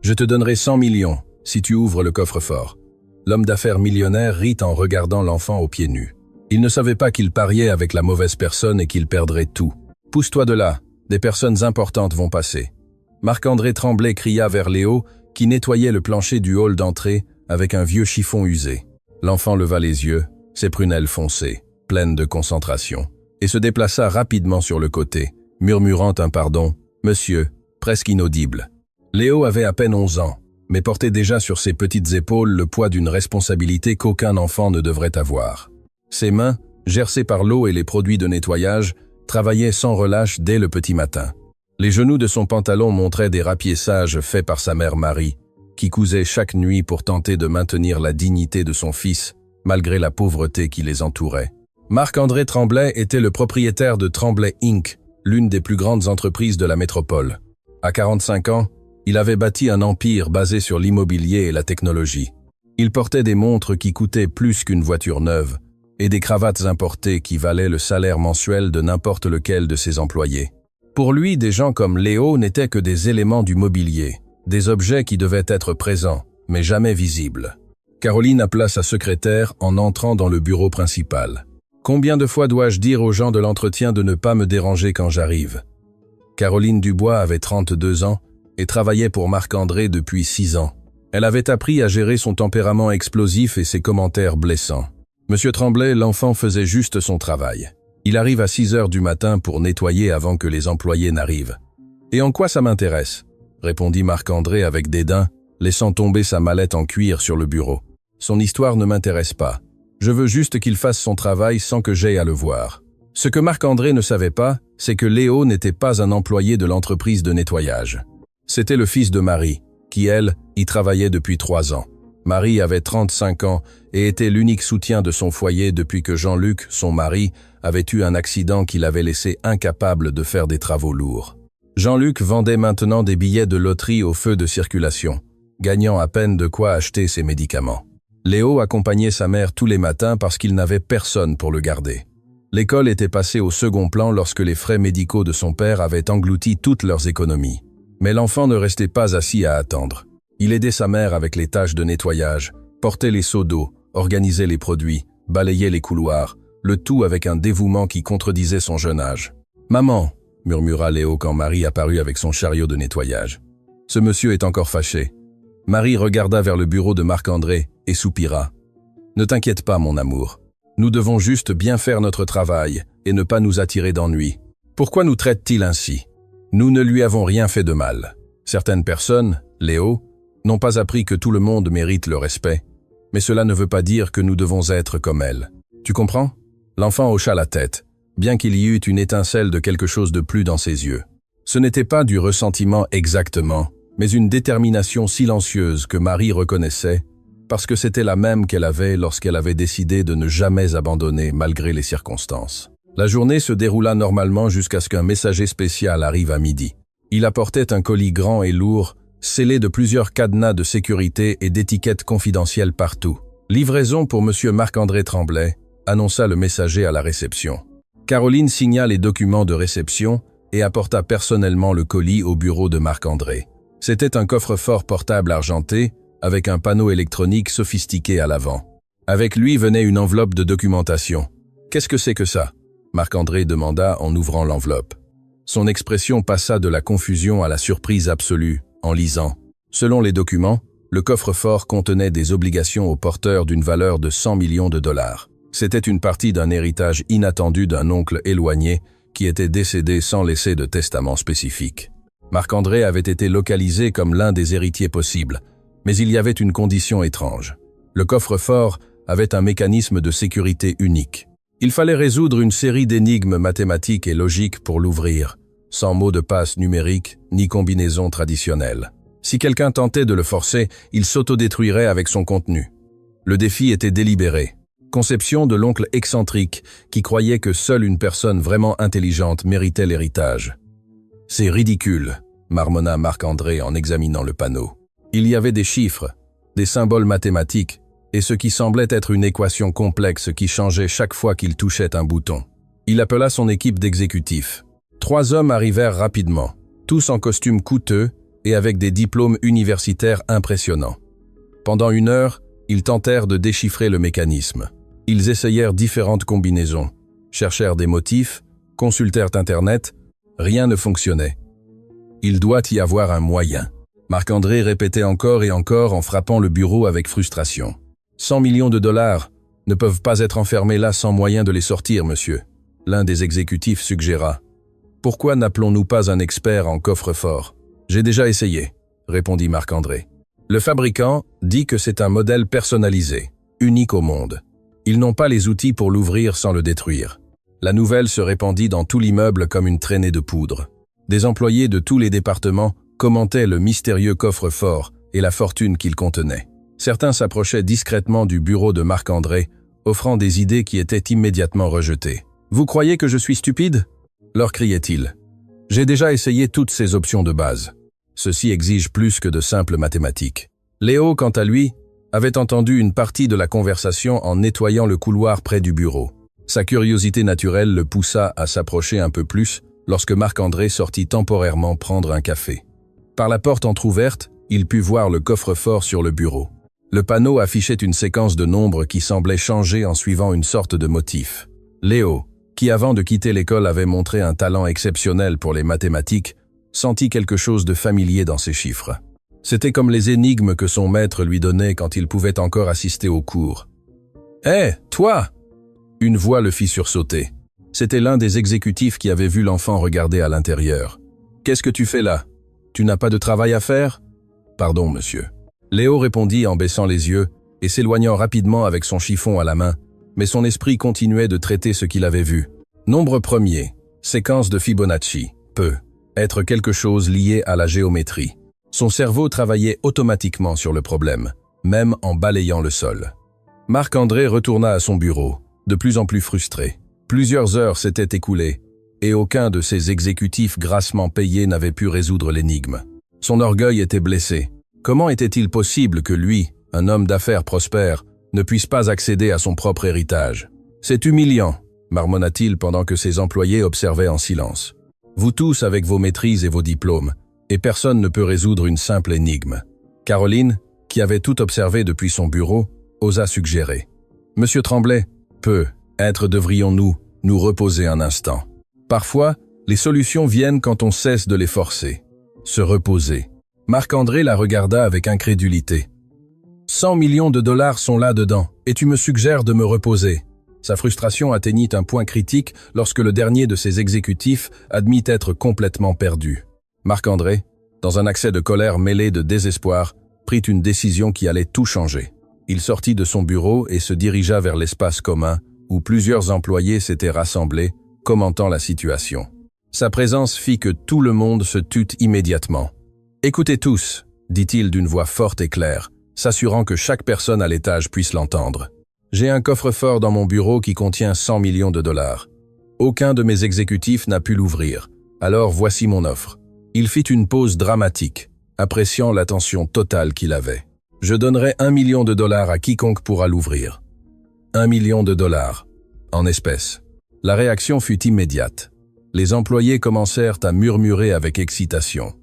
Je te donnerai 100 millions si tu ouvres le coffre-fort. L'homme d'affaires millionnaire rit en regardant l'enfant aux pieds nus. Il ne savait pas qu'il pariait avec la mauvaise personne et qu'il perdrait tout. « Pousse-toi de là, des personnes importantes vont passer. » Marc-André Tremblay cria vers Léo, qui nettoyait le plancher du hall d'entrée avec un vieux chiffon usé. L'enfant leva les yeux, ses prunelles foncées, pleines de concentration, et se déplaça rapidement sur le côté, murmurant un pardon, « Monsieur », presque inaudible. Léo avait à peine 11 ans, mais portait déjà sur ses petites épaules le poids d'une responsabilité qu'aucun enfant ne devrait avoir. Ses mains, gercées par l'eau et les produits de nettoyage, travaillaient sans relâche dès le petit matin. Les genoux de son pantalon montraient des rapiessages faits par sa mère Marie, qui cousait chaque nuit pour tenter de maintenir la dignité de son fils, malgré la pauvreté qui les entourait. Marc-André Tremblay était le propriétaire de Tremblay Inc., l'une des plus grandes entreprises de la métropole. À 45 ans, il avait bâti un empire basé sur l'immobilier et la technologie. Il portait des montres qui coûtaient plus qu'une voiture neuve, et des cravates importées qui valaient le salaire mensuel de n'importe lequel de ses employés. Pour lui, des gens comme Léo n'étaient que des éléments du mobilier, des objets qui devaient être présents, mais jamais visibles. Caroline appela sa secrétaire en entrant dans le bureau principal. « Combien de fois dois-je dire aux gens de l'entretien de ne pas me déranger quand j'arrive ?» Caroline Dubois avait 32 ans et travaillait pour Marc-André depuis 6 ans. Elle avait appris à gérer son tempérament explosif et ses commentaires blessants. Monsieur Tremblay, l'enfant faisait juste son travail. Il arrive à 6 heures du matin pour nettoyer avant que les employés n'arrivent. « Et en quoi ça m'intéresse ?» répondit Marc-André avec dédain, laissant tomber sa mallette en cuir sur le bureau. « Son histoire ne m'intéresse pas. Je veux juste qu'il fasse son travail sans que j'aie à le voir. » Ce que Marc-André ne savait pas, c'est que Léo n'était pas un employé de l'entreprise de nettoyage. C'était le fils de Marie, qui, elle, y travaillait depuis 3 ans. Marie avait 35 ans et était l'unique soutien de son foyer depuis que Jean-Luc, son mari, avait eu un accident qui l'avait laissé incapable de faire des travaux lourds. Jean-Luc vendait maintenant des billets de loterie au feu de circulation, gagnant à peine de quoi acheter ses médicaments. Léo accompagnait sa mère tous les matins parce qu'il n'avait personne pour le garder. L'école était passée au second plan lorsque les frais médicaux de son père avaient englouti toutes leurs économies. Mais l'enfant ne restait pas assis à attendre. Il aidait sa mère avec les tâches de nettoyage, portait les seaux d'eau, organisait les produits, balayait les couloirs, le tout avec un dévouement qui contredisait son jeune âge. « Maman !» murmura Léo quand Marie apparut avec son chariot de nettoyage. « Ce monsieur est encore fâché. » Marie regarda vers le bureau de Marc-André et soupira. « Ne t'inquiète pas, mon amour. Nous devons juste bien faire notre travail et ne pas nous attirer d'ennuis. Pourquoi nous traite-t-il ainsi? Nous ne lui avons rien fait de mal. Certaines personnes, Léo, n'ont pas appris que tout le monde mérite le respect, mais cela ne veut pas dire que nous devons être comme elle. Tu comprends? » L'enfant hocha la tête, bien qu'il y eût une étincelle de quelque chose de plus dans ses yeux. Ce n'était pas du ressentiment exactement, mais une détermination silencieuse que Marie reconnaissait, parce que c'était la même qu'elle avait lorsqu'elle avait décidé de ne jamais abandonner malgré les circonstances. La journée se déroula normalement jusqu'à ce qu'un messager spécial arrive à midi. Il apportait un colis grand et lourd, scellé de plusieurs cadenas de sécurité et d'étiquettes confidentielles partout. « Livraison pour monsieur Marc-André Tremblay », annonça le messager à la réception. Caroline signa les documents de réception et apporta personnellement le colis au bureau de Marc-André. C'était un coffre-fort portable argenté, avec un panneau électronique sophistiqué à l'avant. Avec lui venait une enveloppe de documentation. « Qu'est-ce que c'est que ça ?» Marc-André demanda en ouvrant l'enveloppe. Son expression passa de la confusion à la surprise absolue, en lisant. Selon les documents, le coffre-fort contenait des obligations aux porteurs d'une valeur de 100 millions de dollars. C'était une partie d'un héritage inattendu d'un oncle éloigné qui était décédé sans laisser de testament spécifique. Marc-André avait été localisé comme l'un des héritiers possibles, mais il y avait une condition étrange. Le coffre-fort avait un mécanisme de sécurité unique. Il fallait résoudre une série d'énigmes mathématiques et logiques pour l'ouvrir, sans mot de passe numérique ni combinaison traditionnelle. Si quelqu'un tentait de le forcer, il s'autodétruirait avec son contenu. Le défi était délibéré. Conception de l'oncle excentrique qui croyait que seule une personne vraiment intelligente méritait l'héritage. « C'est ridicule », marmonna Marc-André en examinant le panneau. Il y avait des chiffres, des symboles mathématiques, et ce qui semblait être une équation complexe qui changeait chaque fois qu'il touchait un bouton. Il appela son équipe d'exécutifs. 3 hommes arrivèrent rapidement, tous en costumes coûteux et avec des diplômes universitaires impressionnants. Pendant 1 heure, ils tentèrent de déchiffrer le mécanisme. Ils essayèrent différentes combinaisons, cherchèrent des motifs, consultèrent Internet, rien ne fonctionnait. Il doit y avoir un moyen. Marc-André répétait encore et encore en frappant le bureau avec frustration. 100 millions de dollars ne peuvent pas être enfermés là sans moyen de les sortir, monsieur. L'un des exécutifs suggéra. Pourquoi n'appelons-nous pas un expert en coffre-fort? J'ai déjà essayé, répondit Marc-André. Le fabricant dit que c'est un modèle personnalisé, unique au monde. Ils n'ont pas les outils pour l'ouvrir sans le détruire. La nouvelle se répandit dans tout l'immeuble comme une traînée de poudre. Des employés de tous les départements commentaient le mystérieux coffre-fort et la fortune qu'il contenait. Certains s'approchaient discrètement du bureau de Marc-André, offrant des idées qui étaient immédiatement rejetées. « Vous croyez que je suis stupide ?» leur criait-il. « J'ai déjà essayé toutes ces options de base. Ceci exige plus que de simples mathématiques. » Léo, quant à lui, avait entendu une partie de la conversation en nettoyant le couloir près du bureau. Sa curiosité naturelle le poussa à s'approcher un peu plus lorsque Marc-André sortit temporairement prendre un café. Par la porte entr'ouverte, il put voir le coffre-fort sur le bureau. Le panneau affichait une séquence de nombres qui semblait changer en suivant une sorte de motif. Léo, qui avant de quitter l'école avait montré un talent exceptionnel pour les mathématiques, sentit quelque chose de familier dans ces chiffres. C'était comme les énigmes que son maître lui donnait quand il pouvait encore assister aux cours. « Hé, toi !» Une voix le fit sursauter. C'était l'un des exécutifs qui avait vu l'enfant regarder à l'intérieur. « Qu'est-ce que tu fais là? Tu n'as pas de travail à faire ?»« Pardon, monsieur. » Léo répondit en baissant les yeux et s'éloignant rapidement avec son chiffon à la main, mais son esprit continuait de traiter ce qu'il avait vu. Nombre premier, séquence de Fibonacci, peut être quelque chose lié à la géométrie. Son cerveau travaillait automatiquement sur le problème, même en balayant le sol. Marc-André retourna à son bureau, de plus en plus frustré. Plusieurs heures s'étaient écoulées, et aucun de ses exécutifs grassement payés n'avait pu résoudre l'énigme. Son orgueil était blessé. Comment était-il possible que lui, un homme d'affaires prospère, ne puisse pas accéder à son propre héritage? « C'est humiliant », marmonna-t-il pendant que ses employés observaient en silence. « Vous tous avec vos maîtrises et vos diplômes, et personne ne peut résoudre une simple énigme. » Caroline, qui avait tout observé depuis son bureau, osa suggérer. « Monsieur Tremblay, peut-être devrions-nous nous reposer un instant. Parfois, les solutions viennent quand on cesse de les forcer. » Se reposer. Marc-André la regarda avec incrédulité. 100 millions de dollars sont là-dedans, et tu me suggères de me reposer. Sa frustration atteignit un point critique lorsque le dernier de ses exécutifs admit être complètement perdu. Marc-André, dans un accès de colère mêlé de désespoir, prit une décision qui allait tout changer. Il sortit de son bureau et se dirigea vers l'espace commun, où plusieurs employés s'étaient rassemblés, commentant la situation. Sa présence fit que tout le monde se tut immédiatement. « Écoutez tous », dit-il d'une voix forte et claire, s'assurant que chaque personne à l'étage puisse l'entendre. « J'ai un coffre-fort dans mon bureau qui contient 100 millions de dollars. Aucun de mes exécutifs n'a pu l'ouvrir, alors voici mon offre. » Il fit une pause dramatique, appréciant l'attention totale qu'il avait. « Je donnerai 1 million de dollars à quiconque pourra l'ouvrir. 1 million de dollars, en espèces. » La réaction fut immédiate. Les employés commencèrent à murmurer avec excitation,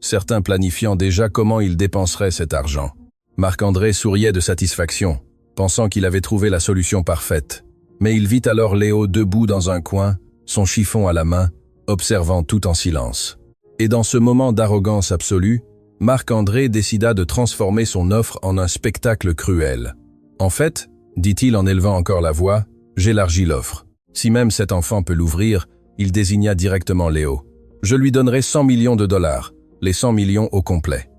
certains planifiant déjà comment ils dépenseraient cet argent. Marc-André souriait de satisfaction, pensant qu'il avait trouvé la solution parfaite. Mais il vit alors Léo debout dans un coin, son chiffon à la main, observant tout en silence. Et dans ce moment d'arrogance absolue, Marc-André décida de transformer son offre en un spectacle cruel. « En fait, dit-il en élevant encore la voix, j'élargis l'offre. Si même cet enfant peut l'ouvrir, il désigna directement Léo. Je lui donnerai 100 millions de dollars, les 100 millions au complet. »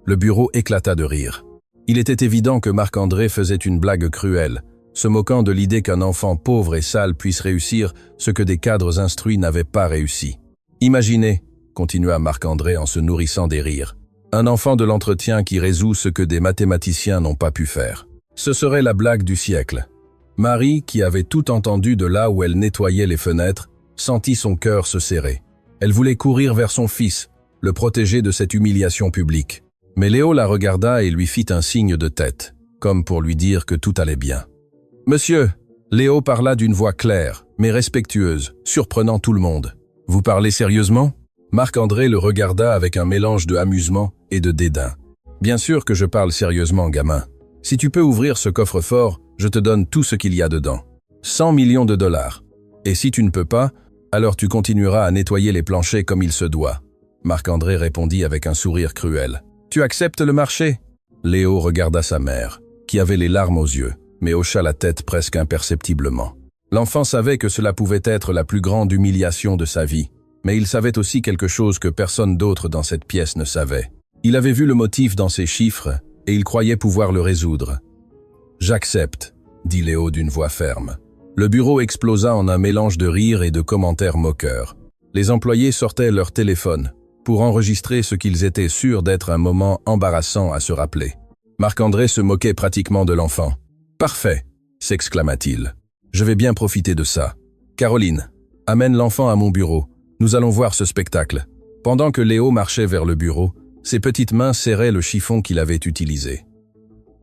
Le bureau éclata de rire. Il était évident que Marc-André faisait une blague cruelle, se moquant de l'idée qu'un enfant pauvre et sale puisse réussir ce que des cadres instruits n'avaient pas réussi. « Imaginez, » continua Marc-André en se nourrissant des rires, « un enfant de l'entretien qui résout ce que des mathématiciens n'ont pas pu faire. Ce serait la blague du siècle. » Marie, qui avait tout entendu de là où elle nettoyait les fenêtres, sentit son cœur se serrer. Elle voulait courir vers son fils, le protéger de cette humiliation publique. Mais Léo la regarda et lui fit un signe de tête, comme pour lui dire que tout allait bien. « Monsieur !» Léo parla d'une voix claire, mais respectueuse, surprenant tout le monde. « Vous parlez sérieusement ?» Marc-André le regarda avec un mélange de amusement et de dédain. « Bien sûr que je parle sérieusement, gamin. Si tu peux ouvrir ce coffre-fort, je te donne tout ce qu'il y a dedans. 100 millions de dollars. Et si tu ne peux pas, alors tu continueras à nettoyer les planchers comme il se doit. » Marc-André répondit avec un sourire cruel. « Tu acceptes le marché ?» Léo regarda sa mère, qui avait les larmes aux yeux, mais hocha la tête presque imperceptiblement. L'enfant savait que cela pouvait être la plus grande humiliation de sa vie, mais il savait aussi quelque chose que personne d'autre dans cette pièce ne savait. Il avait vu le motif dans ces chiffres, et il croyait pouvoir le résoudre. « J'accepte », dit Léo d'une voix ferme. Le bureau explosa en un mélange de rires et de commentaires moqueurs. Les employés sortaient leur téléphone pour enregistrer ce qu'ils étaient sûrs d'être un moment embarrassant à se rappeler. Marc-André se moquait pratiquement de l'enfant. « Parfait !» s'exclama-t-il. « Je vais bien profiter de ça. Caroline, amène l'enfant à mon bureau. Nous allons voir ce spectacle. » Pendant que Léo marchait vers le bureau, ses petites mains serraient le chiffon qu'il avait utilisé.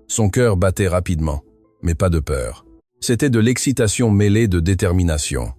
Son cœur battait rapidement, mais pas de peur. C'était de l'excitation mêlée de détermination.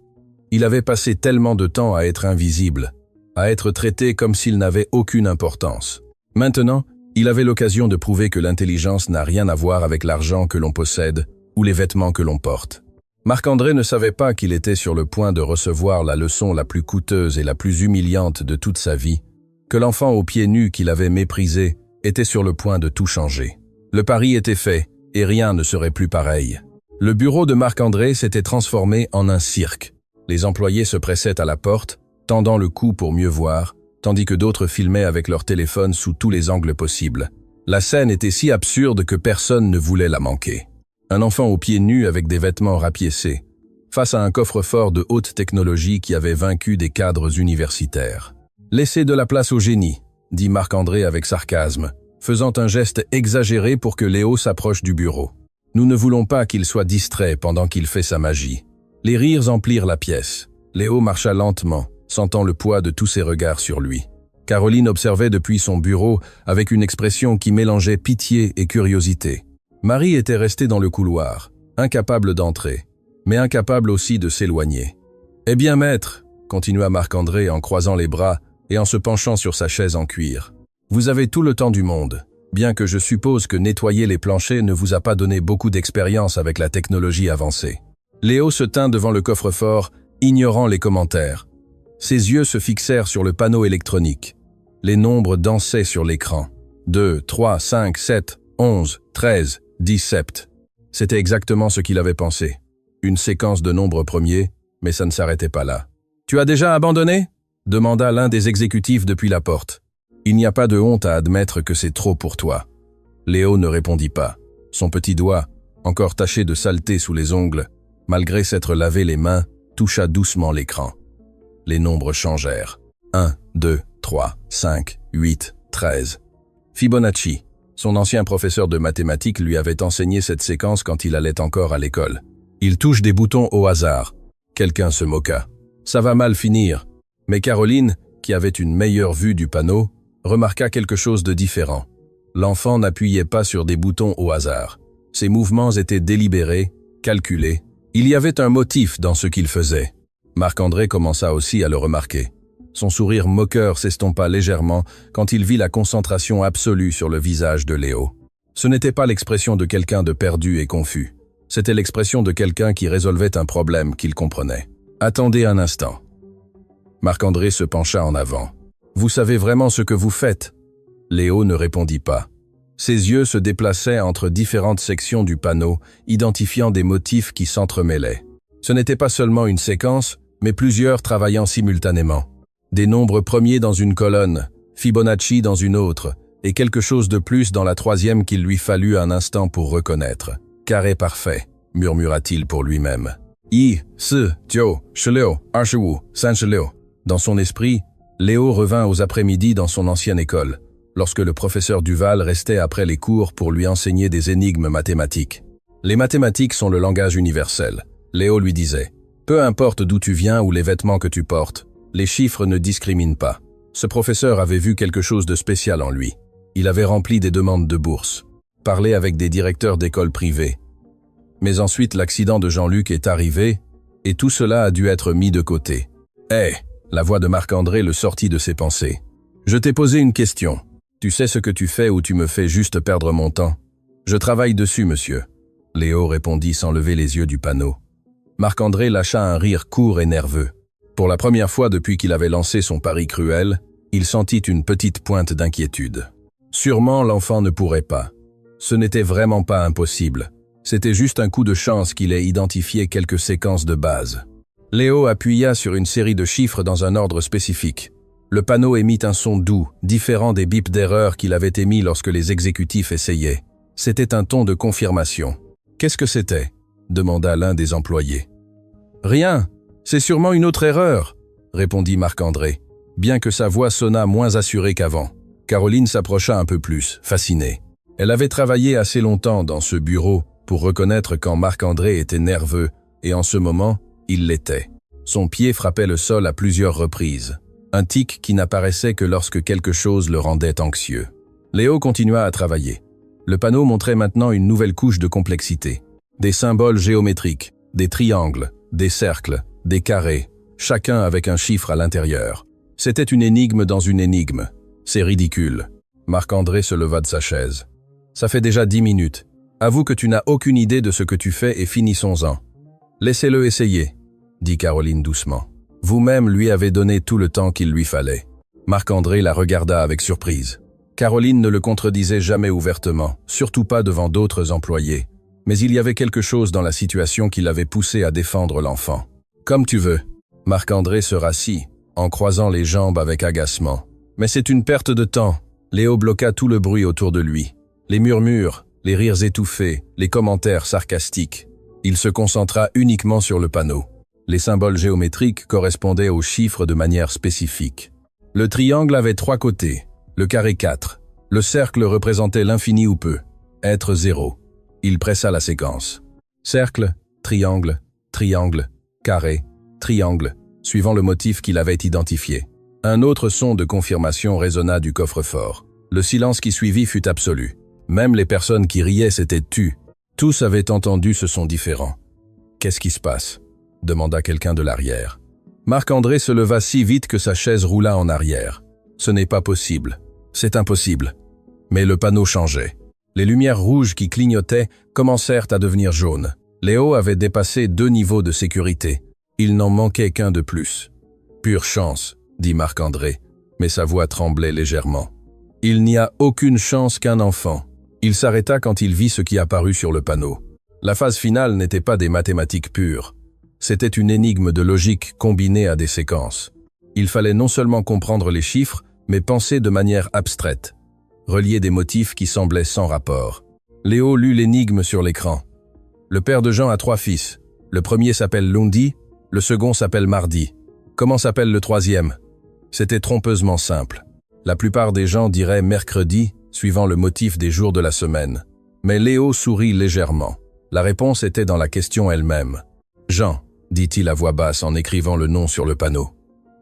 Il avait passé tellement de temps à être invisible, à être traité comme s'il n'avait aucune importance. Maintenant, il avait l'occasion de prouver que l'intelligence n'a rien à voir avec l'argent que l'on possède ou les vêtements que l'on porte. Marc-André ne savait pas qu'il était sur le point de recevoir la leçon la plus coûteuse et la plus humiliante de toute sa vie, que l'enfant aux pieds nus qu'il avait méprisé était sur le point de tout changer. Le pari était fait, et rien ne serait plus pareil. Le bureau de Marc-André s'était transformé en un cirque. Les employés se pressaient à la porte, tendant le cou pour mieux voir, tandis que d'autres filmaient avec leur téléphone sous tous les angles possibles. La scène était si absurde que personne ne voulait la manquer. Un enfant aux pieds nus avec des vêtements rapiécés, face à un coffre-fort de haute technologie qui avait vaincu des cadres universitaires. « Laissez de la place au génie », dit Marc-André avec sarcasme, faisant un geste exagéré pour que Léo s'approche du bureau. « Nous ne voulons pas qu'il soit distrait pendant qu'il fait sa magie. » Les rires emplirent la pièce. Léo marcha lentement, sentant le poids de tous ses regards sur lui. Caroline observait depuis son bureau avec une expression qui mélangeait pitié et curiosité. Marie était restée dans le couloir, incapable d'entrer, mais incapable aussi de s'éloigner. « Eh bien, maître », continua Marc-André en croisant les bras et en se penchant sur sa chaise en cuir. « Vous avez tout le temps du monde, bien que je suppose que nettoyer les planchers ne vous a pas donné beaucoup d'expérience avec la technologie avancée. » Léo se tint devant le coffre-fort, ignorant les commentaires. Ses yeux se fixèrent sur le panneau électronique. Les nombres dansaient sur l'écran. 2, 3, 5, 7, 11, 13, 17. C'était exactement ce qu'il avait pensé. Une séquence de nombres premiers, mais ça ne s'arrêtait pas là. « Tu as déjà abandonné ?» demanda l'un des exécutifs depuis la porte. « Il n'y a pas de honte à admettre que c'est trop pour toi. » Léo ne répondit pas. Son petit doigt, encore taché de saleté sous les ongles, malgré s'être lavé les mains, toucha doucement l'écran. Les nombres changèrent. 1, 2, 3, 5, 8, 13. Fibonacci. Son ancien professeur de mathématiques lui avait enseigné cette séquence quand il allait encore à l'école. Il touche des boutons au hasard. Quelqu'un se moqua. Ça va mal finir. Mais Caroline, qui avait une meilleure vue du panneau, remarqua quelque chose de différent. L'enfant n'appuyait pas sur des boutons au hasard. Ses mouvements étaient délibérés, calculés. Il y avait un motif dans ce qu'il faisait. Marc-André commença aussi à le remarquer. Son sourire moqueur s'estompa légèrement quand il vit la concentration absolue sur le visage de Léo. Ce n'était pas l'expression de quelqu'un de perdu et confus. C'était l'expression de quelqu'un qui résolvait un problème qu'il comprenait. « Attendez un instant. » Marc-André se pencha en avant. « Vous savez vraiment ce que vous faites ?» Léo ne répondit pas. Ses yeux se déplaçaient entre différentes sections du panneau, identifiant des motifs qui s'entremêlaient. Ce n'était pas seulement une séquence, mais plusieurs travaillant simultanément. Des nombres premiers dans une colonne, Fibonacci dans une autre, et quelque chose de plus dans la troisième qu'il lui fallut un instant pour reconnaître. « Carré parfait », murmura-t-il pour lui-même. « I, S, Tio, Cheleo, Archewu, Saint-Cheleo. » Dans son esprit, Léo revint aux après-midi dans son ancienne école, lorsque le professeur Duval restait après les cours pour lui enseigner des énigmes mathématiques. Les mathématiques sont le langage universel. Léo lui disait, « Peu importe d'où tu viens ou les vêtements que tu portes, les chiffres ne discriminent pas. » Ce professeur avait vu quelque chose de spécial en lui. Il avait rempli des demandes de bourse, parlé avec des directeurs d'écoles privées. Mais ensuite l'accident de Jean-Luc est arrivé, et tout cela a dû être mis de côté. « Hé, La voix de Marc-André le sortit de ses pensées. « Je t'ai posé une question. Tu sais ce que tu fais ou tu me fais juste perdre mon temps ?»« Je travaille dessus, monsieur. » Léo répondit sans lever les yeux du panneau. Marc-André lâcha un rire court et nerveux. Pour la première fois depuis qu'il avait lancé son pari cruel, il sentit une petite pointe d'inquiétude. Sûrement l'enfant ne pourrait pas. Ce n'était vraiment pas impossible. C'était juste un coup de chance qu'il ait identifié quelques séquences de base. Léo appuya sur une série de chiffres dans un ordre spécifique. Le panneau émit un son doux, différent des bips d'erreur qu'il avait émis lorsque les exécutifs essayaient. C'était un ton de confirmation. « Qu'est-ce que c'était » demanda l'un des employés. « Rien, c'est sûrement une autre erreur » répondit Marc-André, bien que sa voix sonna moins assurée qu'avant. Caroline s'approcha un peu plus, fascinée. Elle avait travaillé assez longtemps dans ce bureau pour reconnaître quand Marc-André était nerveux, et en ce moment, il l'était. Son pied frappait le sol à plusieurs reprises. Un tic qui n'apparaissait que lorsque quelque chose le rendait anxieux. Léo continua à travailler. Le panneau montrait maintenant une nouvelle couche de complexité. Des symboles géométriques, des triangles, des cercles, des carrés, chacun avec un chiffre à l'intérieur. C'était une énigme dans une énigme. C'est ridicule. Marc-André se leva de sa chaise. Ça fait déjà 10 minutes. Avoue que tu n'as aucune idée de ce que tu fais et finissons-en. Laissez-le essayer, dit Caroline doucement. Vous-même lui avez donné tout le temps qu'il lui fallait. Marc-André la regarda avec surprise. Caroline ne le contredisait jamais ouvertement, surtout pas devant d'autres employés. Mais il y avait quelque chose dans la situation qui l'avait poussé à défendre l'enfant. Comme tu veux. Marc-André se rassit, en croisant les jambes avec agacement. Mais c'est une perte de temps. Léo bloqua tout le bruit autour de lui. Les murmures, les rires étouffés, les commentaires sarcastiques. Il se concentra uniquement sur le panneau. Les symboles géométriques correspondaient aux chiffres de manière spécifique. Le triangle avait 3 côtés, le carré 4. Le cercle représentait l'infini ou peu, être 0. Il pressa la séquence. Cercle, triangle, triangle, carré, triangle, suivant le motif qu'il avait identifié. Un autre son de confirmation résonna du coffre-fort. Le silence qui suivit fut absolu. Même les personnes qui riaient s'étaient tues. Tous avaient entendu ce son différent. « Qu'est-ce qui se passe » demanda quelqu'un de l'arrière. Marc-André se leva si vite que sa chaise roula en arrière. Ce n'est pas possible. C'est impossible. Mais le panneau changeait. Les lumières rouges qui clignotaient commencèrent à devenir jaunes. Léo avait dépassé 2 niveaux de sécurité. Il n'en manquait qu'un de plus. « Pure chance », dit Marc-André, mais sa voix tremblait légèrement. « Il n'y a aucune chance qu'un enfant. » Il s'arrêta quand il vit ce qui apparut sur le panneau. La phase finale n'était pas des mathématiques pures. C'était une énigme de logique combinée à des séquences. Il fallait non seulement comprendre les chiffres, mais penser de manière abstraite, relier des motifs qui semblaient sans rapport. Léo lut l'énigme sur l'écran. Le père de Jean a 3 fils. Le premier s'appelle Lundi, le second s'appelle Mardi. Comment s'appelle le troisième? C'était trompeusement simple. La plupart des gens diraient mercredi, suivant le motif des jours de la semaine. Mais Léo sourit légèrement. La réponse était dans la question elle-même. « Jean », dit-il à voix basse en écrivant le nom sur le panneau.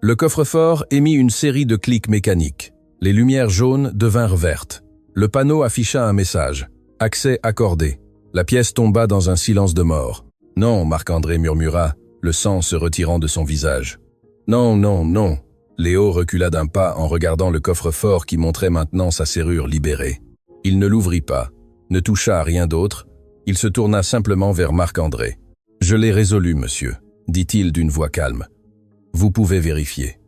Le coffre-fort émit une série de clics mécaniques. Les lumières jaunes devinrent vertes. Le panneau afficha un message. « Accès accordé ». La pièce tomba dans un silence de mort. « Non », Marc-André murmura, le sang se retirant de son visage. « Non, non, non ». Léo recula d'un pas en regardant le coffre-fort qui montrait maintenant sa serrure libérée. Il ne l'ouvrit pas, ne toucha à rien d'autre, il se tourna simplement vers Marc-André. « Je l'ai résolu, monsieur », dit-il d'une voix calme. « Vous pouvez vérifier. »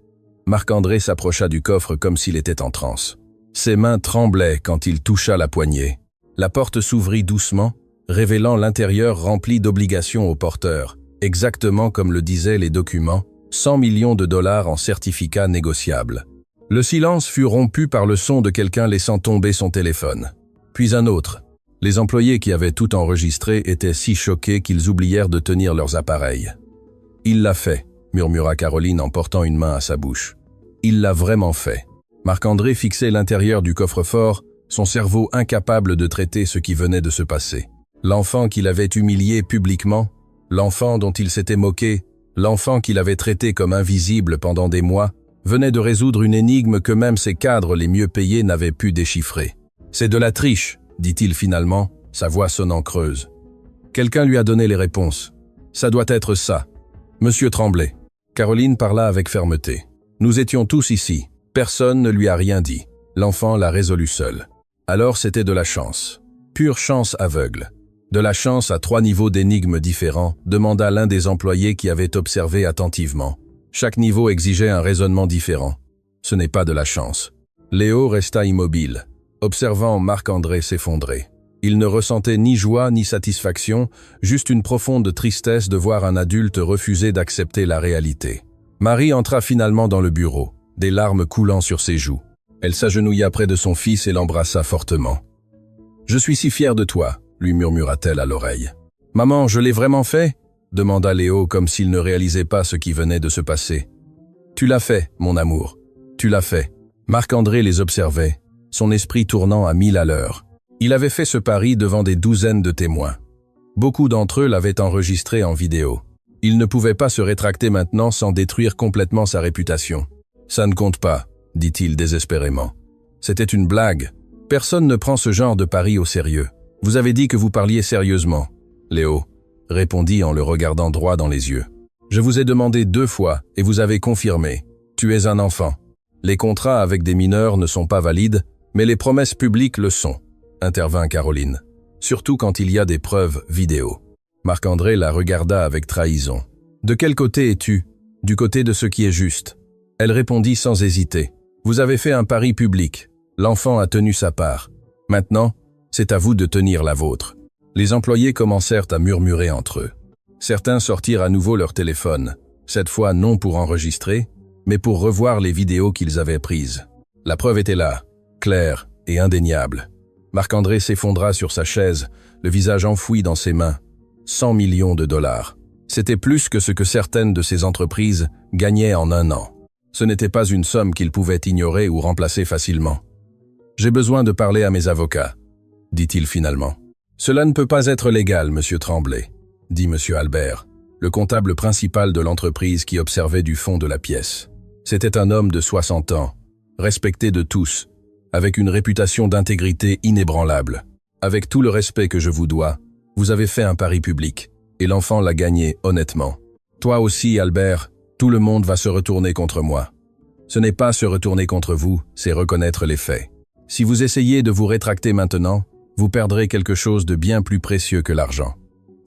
Marc-André s'approcha du coffre comme s'il était en transe. Ses mains tremblaient quand il toucha la poignée. La porte s'ouvrit doucement, révélant l'intérieur rempli d'obligations au porteur, exactement comme le disaient les documents, 100 millions de dollars en certificats négociables. Le silence fut rompu par le son de quelqu'un laissant tomber son téléphone. Puis un autre. Les employés qui avaient tout enregistré étaient si choqués qu'ils oublièrent de tenir leurs appareils. « Il l'a fait », murmura Caroline en portant une main à sa bouche. « Il l'a vraiment fait. » Marc-André fixait l'intérieur du coffre-fort, son cerveau incapable de traiter ce qui venait de se passer. L'enfant qu'il avait humilié publiquement, l'enfant dont il s'était moqué, l'enfant qu'il avait traité comme invisible pendant des mois, venait de résoudre une énigme que même ses cadres les mieux payés n'avaient pu déchiffrer. « C'est de la triche », dit-il finalement, sa voix sonnant creuse. Quelqu'un lui a donné les réponses. « Ça doit être ça. » Monsieur Tremblay. Caroline parla avec fermeté. Nous étions tous ici. Personne ne lui a rien dit. L'enfant l'a résolu seul. Alors c'était de la chance. Pure chance aveugle. De la chance à 3 niveaux d'énigmes différents, demanda l'un des employés qui avait observé attentivement. Chaque niveau exigeait un raisonnement différent. Ce n'est pas de la chance. Léo resta immobile, observant Marc-André s'effondrer. Il ne ressentait ni joie ni satisfaction, juste une profonde tristesse de voir un adulte refuser d'accepter la réalité. Marie entra finalement dans le bureau, des larmes coulant sur ses joues. Elle s'agenouilla près de son fils et l'embrassa fortement. « Je suis si fière de toi », lui murmura-t-elle à l'oreille. « Maman, je l'ai vraiment fait ?» demanda Léo comme s'il ne réalisait pas ce qui venait de se passer. « Tu l'as fait, mon amour. Tu l'as fait. » Marc-André les observait, son esprit tournant à 1000 à l'heure. Il avait fait ce pari devant des douzaines de témoins. Beaucoup d'entre eux l'avaient enregistré en vidéo. Il ne pouvait pas se rétracter maintenant sans détruire complètement sa réputation. « Ça ne compte pas », dit-il désespérément. « C'était une blague. Personne ne prend ce genre de pari au sérieux. Vous avez dit que vous parliez sérieusement. » Léo répondit en le regardant droit dans les yeux. « Je vous ai demandé 2 fois et vous avez confirmé. Tu es un enfant. Les contrats avec des mineurs ne sont pas valides, mais les promesses publiques le sont, » intervint Caroline. « Surtout quand il y a des preuves vidéo. » Marc-André la regarda avec trahison. « De quel côté es-tu? Du côté de ce qui est juste. » Elle répondit sans hésiter. « Vous avez fait un pari public. L'enfant a tenu sa part. Maintenant, c'est à vous de tenir la vôtre. » Les employés commencèrent à murmurer entre eux. Certains sortirent à nouveau leur téléphone, cette fois non pour enregistrer, mais pour revoir les vidéos qu'ils avaient prises. La preuve était là, claire et indéniable. Marc-André s'effondra sur sa chaise, le visage enfoui dans ses mains. 100 millions de dollars. C'était plus que ce que certaines de ces entreprises gagnaient en un an. Ce n'était pas une somme qu'il pouvait ignorer ou remplacer facilement. « J'ai besoin de parler à mes avocats », dit-il finalement. « Cela ne peut pas être légal, monsieur Tremblay », dit monsieur Albert, le comptable principal de l'entreprise qui observait du fond de la pièce. C'était un homme de 60 ans, respecté de tous, avec une réputation d'intégrité inébranlable. Avec tout le respect que je vous dois, vous avez fait un pari public, et l'enfant l'a gagné honnêtement. Toi aussi, Albert, tout le monde va se retourner contre moi. Ce n'est pas se retourner contre vous, c'est reconnaître les faits. Si vous essayez de vous rétracter maintenant, vous perdrez quelque chose de bien plus précieux que l'argent.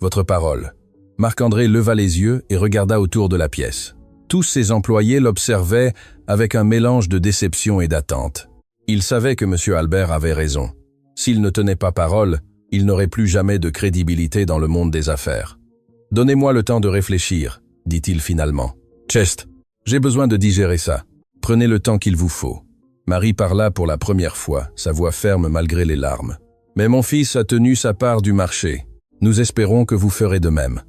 Votre parole. Marc-André leva les yeux et regarda autour de la pièce. Tous ses employés l'observaient avec un mélange de déception et d'attente. Il savait que M. Albert avait raison. S'il ne tenait pas parole, il n'aurait plus jamais de crédibilité dans le monde des affaires. « Donnez-moi le temps de réfléchir », dit-il finalement. « Chest, j'ai besoin de digérer ça. Prenez le temps qu'il vous faut. » Marie parla pour la première fois, sa voix ferme malgré les larmes. « Mais mon fils a tenu sa part du marché. Nous espérons que vous ferez de même. »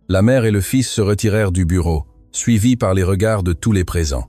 La mère et le fils se retirèrent du bureau, suivis par les regards de tous les présents.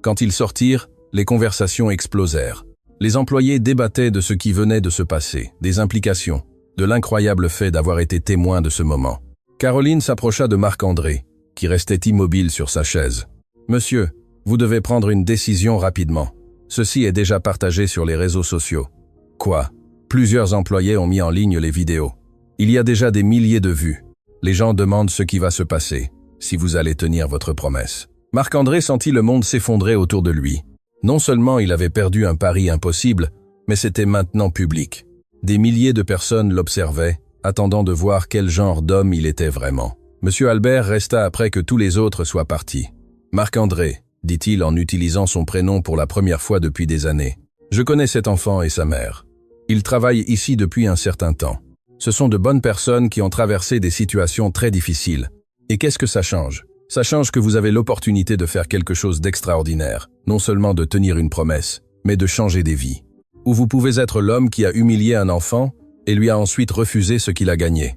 Quand ils sortirent, les conversations explosèrent. Les employés débattaient de ce qui venait de se passer, des implications, de l'incroyable fait d'avoir été témoin de ce moment. Caroline s'approcha de Marc-André, qui restait immobile sur sa chaise. « Monsieur, vous devez prendre une décision rapidement. Ceci est déjà partagé sur les réseaux sociaux. » « Quoi ? Plusieurs employés ont mis en ligne les vidéos. Il y a déjà des milliers de vues. Les gens demandent ce qui va se passer, si vous allez tenir votre promesse. » Marc-André sentit le monde s'effondrer autour de lui. Non seulement il avait perdu un pari impossible, mais c'était maintenant public. Des milliers de personnes l'observaient, attendant de voir quel genre d'homme il était vraiment. Monsieur Albert resta après que tous les autres soient partis. « Marc-André », dit-il en utilisant son prénom pour la première fois depuis des années. « Je connais cet enfant et sa mère. Ils travaillent ici depuis un certain temps. Ce sont de bonnes personnes qui ont traversé des situations très difficiles. Et qu'est-ce que ça change ? Ça change que vous avez l'opportunité de faire quelque chose d'extraordinaire, non seulement de tenir une promesse, mais de changer des vies. Ou vous pouvez être l'homme qui a humilié un enfant et lui a ensuite refusé ce qu'il a gagné.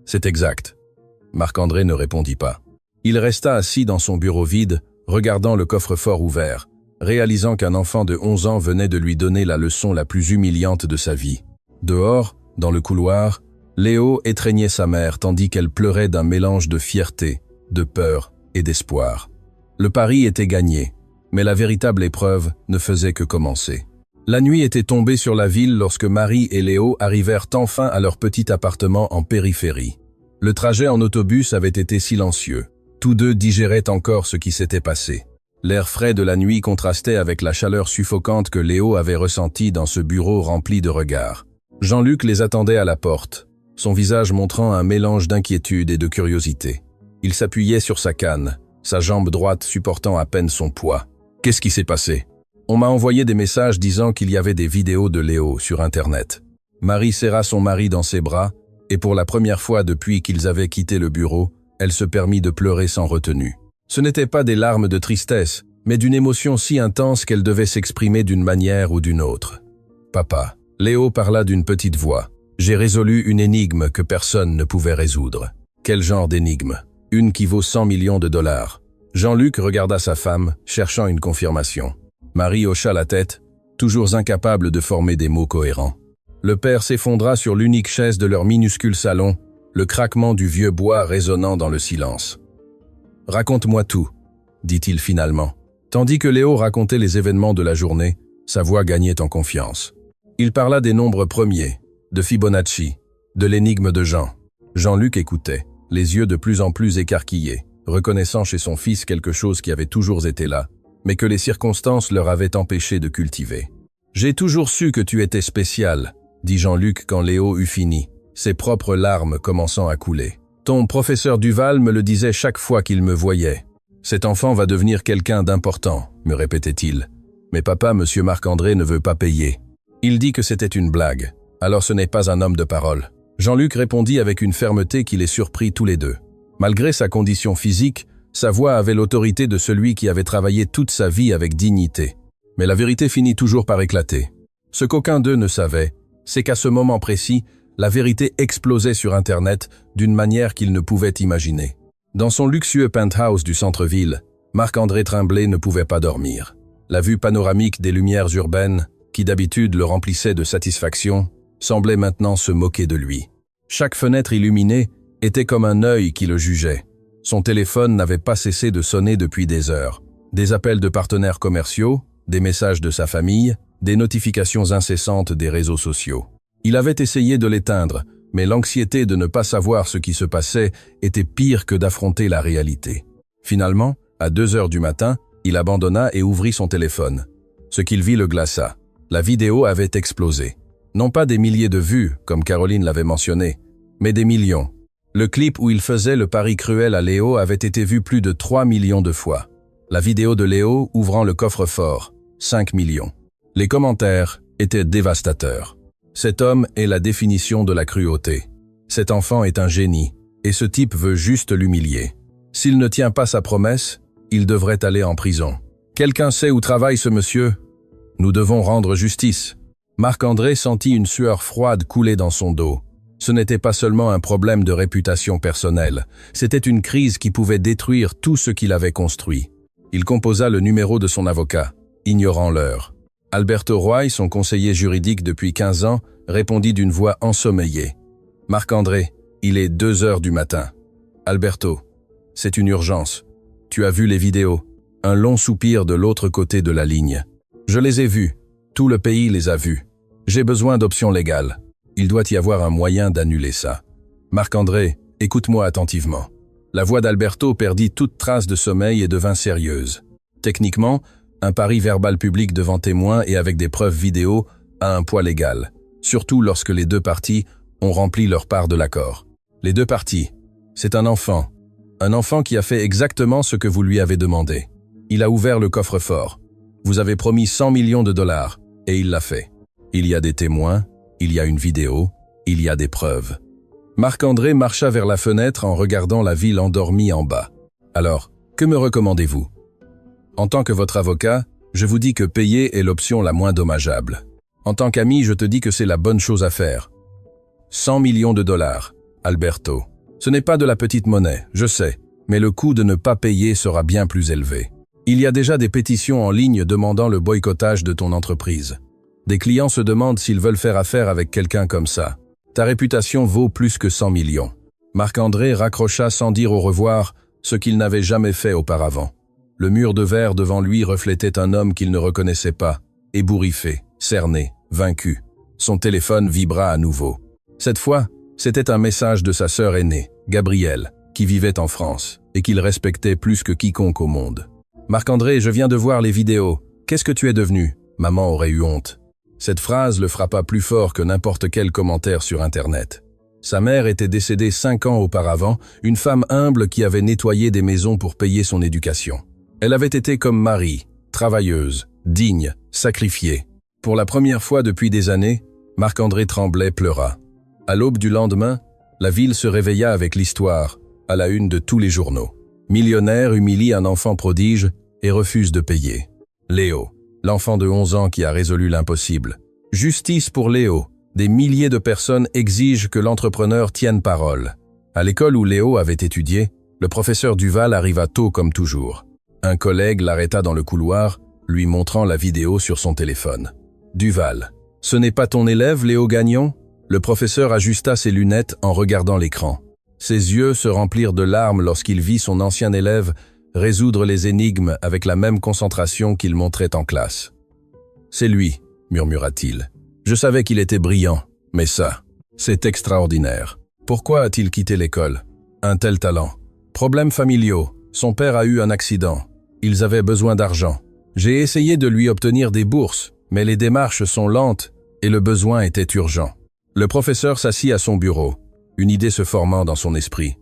C'est exact. » Marc-André ne répondit pas. Il resta assis dans son bureau vide, regardant le coffre-fort ouvert, réalisant qu'un enfant de 11 ans venait de lui donner la leçon la plus humiliante de sa vie. Dehors, dans le couloir, Léo étreignait sa mère tandis qu'elle pleurait d'un mélange de fierté, de peur et d'espoir. Le pari était gagné, mais la véritable épreuve ne faisait que commencer. La nuit était tombée sur la ville lorsque Marie et Léo arrivèrent enfin à leur petit appartement en périphérie. Le trajet en autobus avait été silencieux. Tous deux digéraient encore ce qui s'était passé. L'air frais de la nuit contrastait avec la chaleur suffocante que Léo avait ressentie dans ce bureau rempli de regards. Jean-Luc les attendait à la porte, son visage montrant un mélange d'inquiétude et de curiosité. Il s'appuyait sur sa canne, sa jambe droite supportant à peine son poids. « Qu'est-ce qui s'est passé ?» On m'a envoyé des messages disant qu'il y avait des vidéos de Léo sur Internet. Marie serra son mari dans ses bras, et pour la première fois depuis qu'ils avaient quitté le bureau, elle se permit de pleurer sans retenue. Ce n'étaient pas des larmes de tristesse, mais d'une émotion si intense qu'elle devait s'exprimer d'une manière ou d'une autre. « Papa », Léo parla d'une petite voix. « J'ai résolu une énigme que personne ne pouvait résoudre. » « Quel genre d'énigme ? Une qui vaut 100 millions de dollars. » Jean-Luc regarda sa femme, cherchant une confirmation. Marie hocha la tête, toujours incapable de former des mots cohérents. Le père s'effondra sur l'unique chaise de leur minuscule salon, le craquement du vieux bois résonnant dans le silence. « Raconte-moi tout », dit-il finalement. Tandis que Léo racontait les événements de la journée, sa voix gagnait en confiance. Il parla des nombres premiers, de Fibonacci, de l'énigme de Jean. Jean-Luc écoutait, les yeux de plus en plus écarquillés, reconnaissant chez son fils quelque chose qui avait toujours été là, mais que les circonstances leur avaient empêché de cultiver. « J'ai toujours su que tu étais spécial », dit Jean-Luc quand Léo eut fini, ses propres larmes commençant à couler. « Ton professeur Duval me le disait chaque fois qu'il me voyait. Cet enfant va devenir quelqu'un d'important, me répétait-il. Mais papa, monsieur Marc-André, ne veut pas payer. Il dit que c'était une blague. Alors ce n'est pas un homme de parole. » Jean-Luc répondit avec une fermeté qui les surprit tous les deux. Malgré sa condition physique, sa voix avait l'autorité de celui qui avait travaillé toute sa vie avec dignité. Mais la vérité finit toujours par éclater. Ce qu'aucun d'eux ne savait, c'est qu'à ce moment précis, la vérité explosait sur Internet d'une manière qu'ils ne pouvaient imaginer. Dans son luxueux penthouse du centre-ville, Marc-André Tremblay ne pouvait pas dormir. La vue panoramique des lumières urbaines, qui d'habitude le remplissait de satisfaction, semblait maintenant se moquer de lui. Chaque fenêtre illuminée était comme un œil qui le jugeait. Son téléphone n'avait pas cessé de sonner depuis des heures. Des appels de partenaires commerciaux, des messages de sa famille, des notifications incessantes des réseaux sociaux. Il avait essayé de l'éteindre, mais l'anxiété de ne pas savoir ce qui se passait était pire que d'affronter la réalité. Finalement, à 2 heures du matin, il abandonna et ouvrit son téléphone. Ce qu'il vit le glaça. La vidéo avait explosé. Non pas des milliers de vues, comme Caroline l'avait mentionné, mais des millions. Le clip où il faisait le pari cruel à Léo avait été vu plus de 3 millions de fois. La vidéo de Léo ouvrant le coffre-fort, 5 millions. Les commentaires étaient dévastateurs. Cet homme est la définition de la cruauté. Cet enfant est un génie, et ce type veut juste l'humilier. S'il ne tient pas sa promesse, il devrait aller en prison. Quelqu'un sait où travaille ce monsieur ? Nous devons rendre justice. Marc-André sentit une sueur froide couler dans son dos. Ce n'était pas seulement un problème de réputation personnelle, c'était une crise qui pouvait détruire tout ce qu'il avait construit. Il composa le numéro de son avocat, ignorant l'heure. Alberto Roy, son conseiller juridique depuis 15 ans, répondit d'une voix ensommeillée. « Marc-André, il est 2 heures du matin. »« Alberto, c'est une urgence. Tu as vu les vidéos ?» Un long soupir de l'autre côté de la ligne. « Je les ai vus. Tout le pays les a vus. J'ai besoin d'options légales. Il doit y avoir un moyen d'annuler ça. »« Marc-André, écoute-moi attentivement. » La voix d'Alberto perdit toute trace de sommeil et devint sérieuse. Techniquement, un pari verbal public devant témoins et avec des preuves vidéo a un poids légal, surtout lorsque les deux parties ont rempli leur part de l'accord. Les deux parties, c'est un enfant qui a fait exactement ce que vous lui avez demandé. Il a ouvert le coffre-fort. Vous avez promis 100 millions de dollars, et il l'a fait. Il y a des témoins, il y a une vidéo, il y a des preuves. Marc-André marcha vers la fenêtre en regardant la ville endormie en bas. Alors, que me recommandez-vous ? En tant que votre avocat, je vous dis que payer est l'option la moins dommageable. En tant qu'ami, je te dis que c'est la bonne chose à faire. 100 millions de dollars, Alberto. Ce n'est pas de la petite monnaie, je sais, mais le coût de ne pas payer sera bien plus élevé. Il y a déjà des pétitions en ligne demandant le boycottage de ton entreprise. Des clients se demandent s'ils veulent faire affaire avec quelqu'un comme ça. Ta réputation vaut plus que 100 millions. Marc-André raccrocha sans dire au revoir, ce qu'il n'avait jamais fait auparavant. Le mur de verre devant lui reflétait un homme qu'il ne reconnaissait pas, ébouriffé, cerné, vaincu. Son téléphone vibra à nouveau. Cette fois, c'était un message de sa sœur aînée, Gabrielle, qui vivait en France, et qu'il respectait plus que quiconque au monde. Marc-André, je viens de voir les vidéos. Qu'est-ce que tu es devenu? Maman aurait eu honte. Cette phrase le frappa plus fort que n'importe quel commentaire sur Internet. Sa mère était décédée 5 ans auparavant, une femme humble qui avait nettoyé des maisons pour payer son éducation. Elle avait été comme Marie, travailleuse, digne, sacrifiée. Pour la première fois depuis des années, Marc-André Tremblay pleura. À l'aube du lendemain, la ville se réveilla avec l'histoire, à la une de tous les journaux. Millionnaire humilie un enfant prodige et refuse de payer. Léo, l'enfant de 11 ans qui a résolu l'impossible. Justice pour Léo. Des milliers de personnes exigent que l'entrepreneur tienne parole. À l'école où Léo avait étudié, le professeur Duval arriva tôt comme toujours. Un collègue l'arrêta dans le couloir, lui montrant la vidéo sur son téléphone. Duval. Ce n'est pas ton élève, Léo Gagnon? Le professeur ajusta ses lunettes en regardant l'écran. Ses yeux se remplirent de larmes lorsqu'il vit son ancien élève résoudre les énigmes avec la même concentration qu'il montrait en classe. « C'est lui, » murmura-t-il. « Je savais qu'il était brillant, mais ça, c'est extraordinaire. Pourquoi a-t-il quitté l'école? Un tel talent. Problèmes familiaux. Son père a eu un accident. Ils avaient besoin d'argent. J'ai essayé de lui obtenir des bourses, mais les démarches sont lentes et le besoin était urgent. » Le professeur s'assit à son bureau, une idée se formant dans son esprit.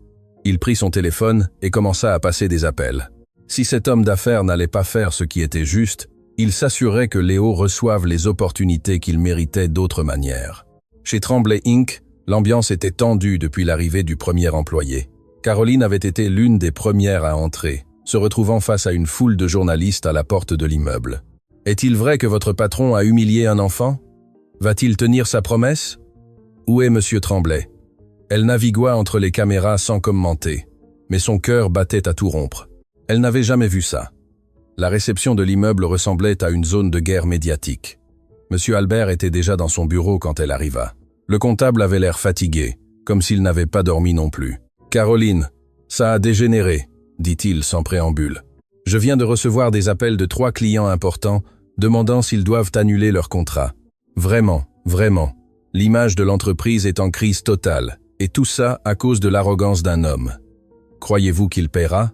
Il prit son téléphone et commença à passer des appels. Si cet homme d'affaires n'allait pas faire ce qui était juste, il s'assurait que Léo reçoive les opportunités qu'il méritait d'autres manières. Chez Tremblay Inc., l'ambiance était tendue depuis l'arrivée du premier employé. Caroline avait été l'une des premières à entrer, se retrouvant face à une foule de journalistes à la porte de l'immeuble. « Est-il vrai que votre patron a humilié un enfant? Va-t-il tenir sa promesse? Où est Monsieur Tremblay ?» Elle navigua entre les caméras sans commenter, mais son cœur battait à tout rompre. Elle n'avait jamais vu ça. La réception de l'immeuble ressemblait à une zone de guerre médiatique. Monsieur Albert était déjà dans son bureau quand elle arriva. Le comptable avait l'air fatigué, comme s'il n'avait pas dormi non plus. « Caroline, ça a dégénéré, » dit-il sans préambule. « Je viens de recevoir des appels de 3 clients importants demandant s'ils doivent annuler leur contrat. Vraiment, vraiment. L'image de l'entreprise est en crise totale. Et tout ça à cause de l'arrogance d'un homme. Croyez-vous qu'il paiera?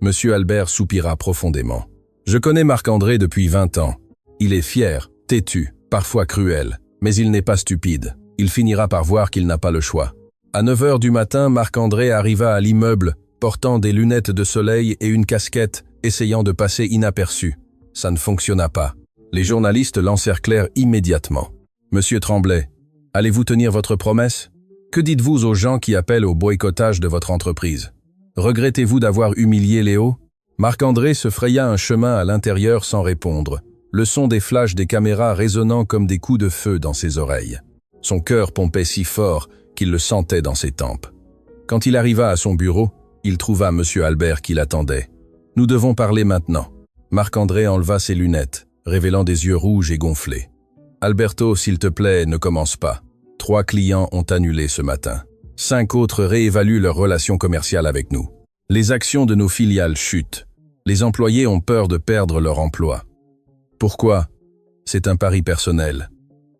Monsieur Albert soupira profondément. Je connais Marc-André depuis 20 ans. Il est fier, têtu, parfois cruel, mais il n'est pas stupide. Il finira par voir qu'il n'a pas le choix. À 9 heures du matin, Marc-André arriva à l'immeuble, portant des lunettes de soleil et une casquette, essayant de passer inaperçu. Ça ne fonctionna pas. Les journalistes l'encerclèrent immédiatement. Monsieur Tremblay, allez-vous tenir votre promesse? Que dites-vous aux gens qui appellent au boycottage de votre entreprise? Regrettez-vous d'avoir humilié Léo? Marc-André se fraya un chemin à l'intérieur sans répondre, le son des flashs des caméras résonnant comme des coups de feu dans ses oreilles. Son cœur pompait si fort qu'il le sentait dans ses tempes. Quand il arriva à son bureau, il trouva M. Albert qui l'attendait. « Nous devons parler maintenant. » Marc-André enleva ses lunettes, révélant des yeux rouges et gonflés. « Alberto, s'il te plaît, ne commence pas. 3 clients ont annulé ce matin. 5 autres réévaluent leur relation commerciale avec nous. Les actions de nos filiales chutent. Les employés ont peur de perdre leur emploi. Pourquoi? C'est un pari personnel.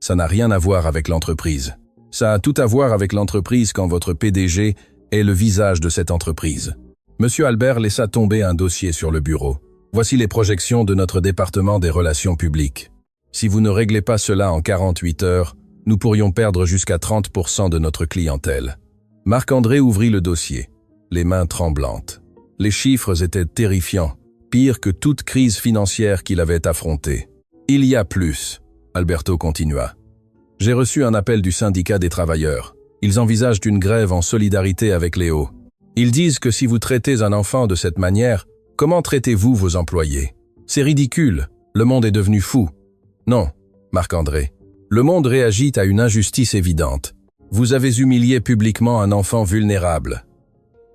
Ça n'a rien à voir avec l'entreprise. Ça a tout à voir avec l'entreprise quand votre PDG est le visage de cette entreprise. » Monsieur Albert laissa tomber un dossier sur le bureau. « Voici les projections de notre département des relations publiques. Si vous ne réglez pas cela en 48 heures, nous pourrions perdre jusqu'à 30% de notre clientèle. » Marc-André ouvrit le dossier, les mains tremblantes. Les chiffres étaient terrifiants, pire que toute crise financière qu'il avait affrontée. « Il y a plus, » Alberto continua. « J'ai reçu un appel du syndicat des travailleurs. Ils envisagent une grève en solidarité avec Léo. Ils disent que si vous traitez un enfant de cette manière, comment traitez-vous vos employés? C'est ridicule, le monde est devenu fou. » Non, Marc-André. Le monde réagit à une injustice évidente. Vous avez humilié publiquement un enfant vulnérable.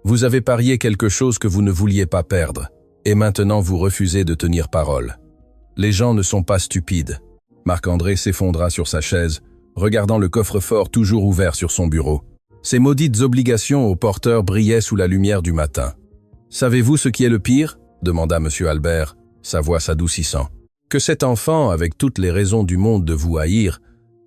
Vous avez parié quelque chose que vous ne vouliez pas perdre, et maintenant vous refusez de tenir parole. Les gens ne sont pas stupides. Marc-André s'effondra sur sa chaise, regardant le coffre-fort toujours ouvert sur son bureau. Ses maudites obligations au porteur brillaient sous la lumière du matin. « Savez-vous ce qui est le pire ?» demanda M. Albert, sa voix s'adoucissant. « Que cet enfant, avec toutes les raisons du monde de vous haïr,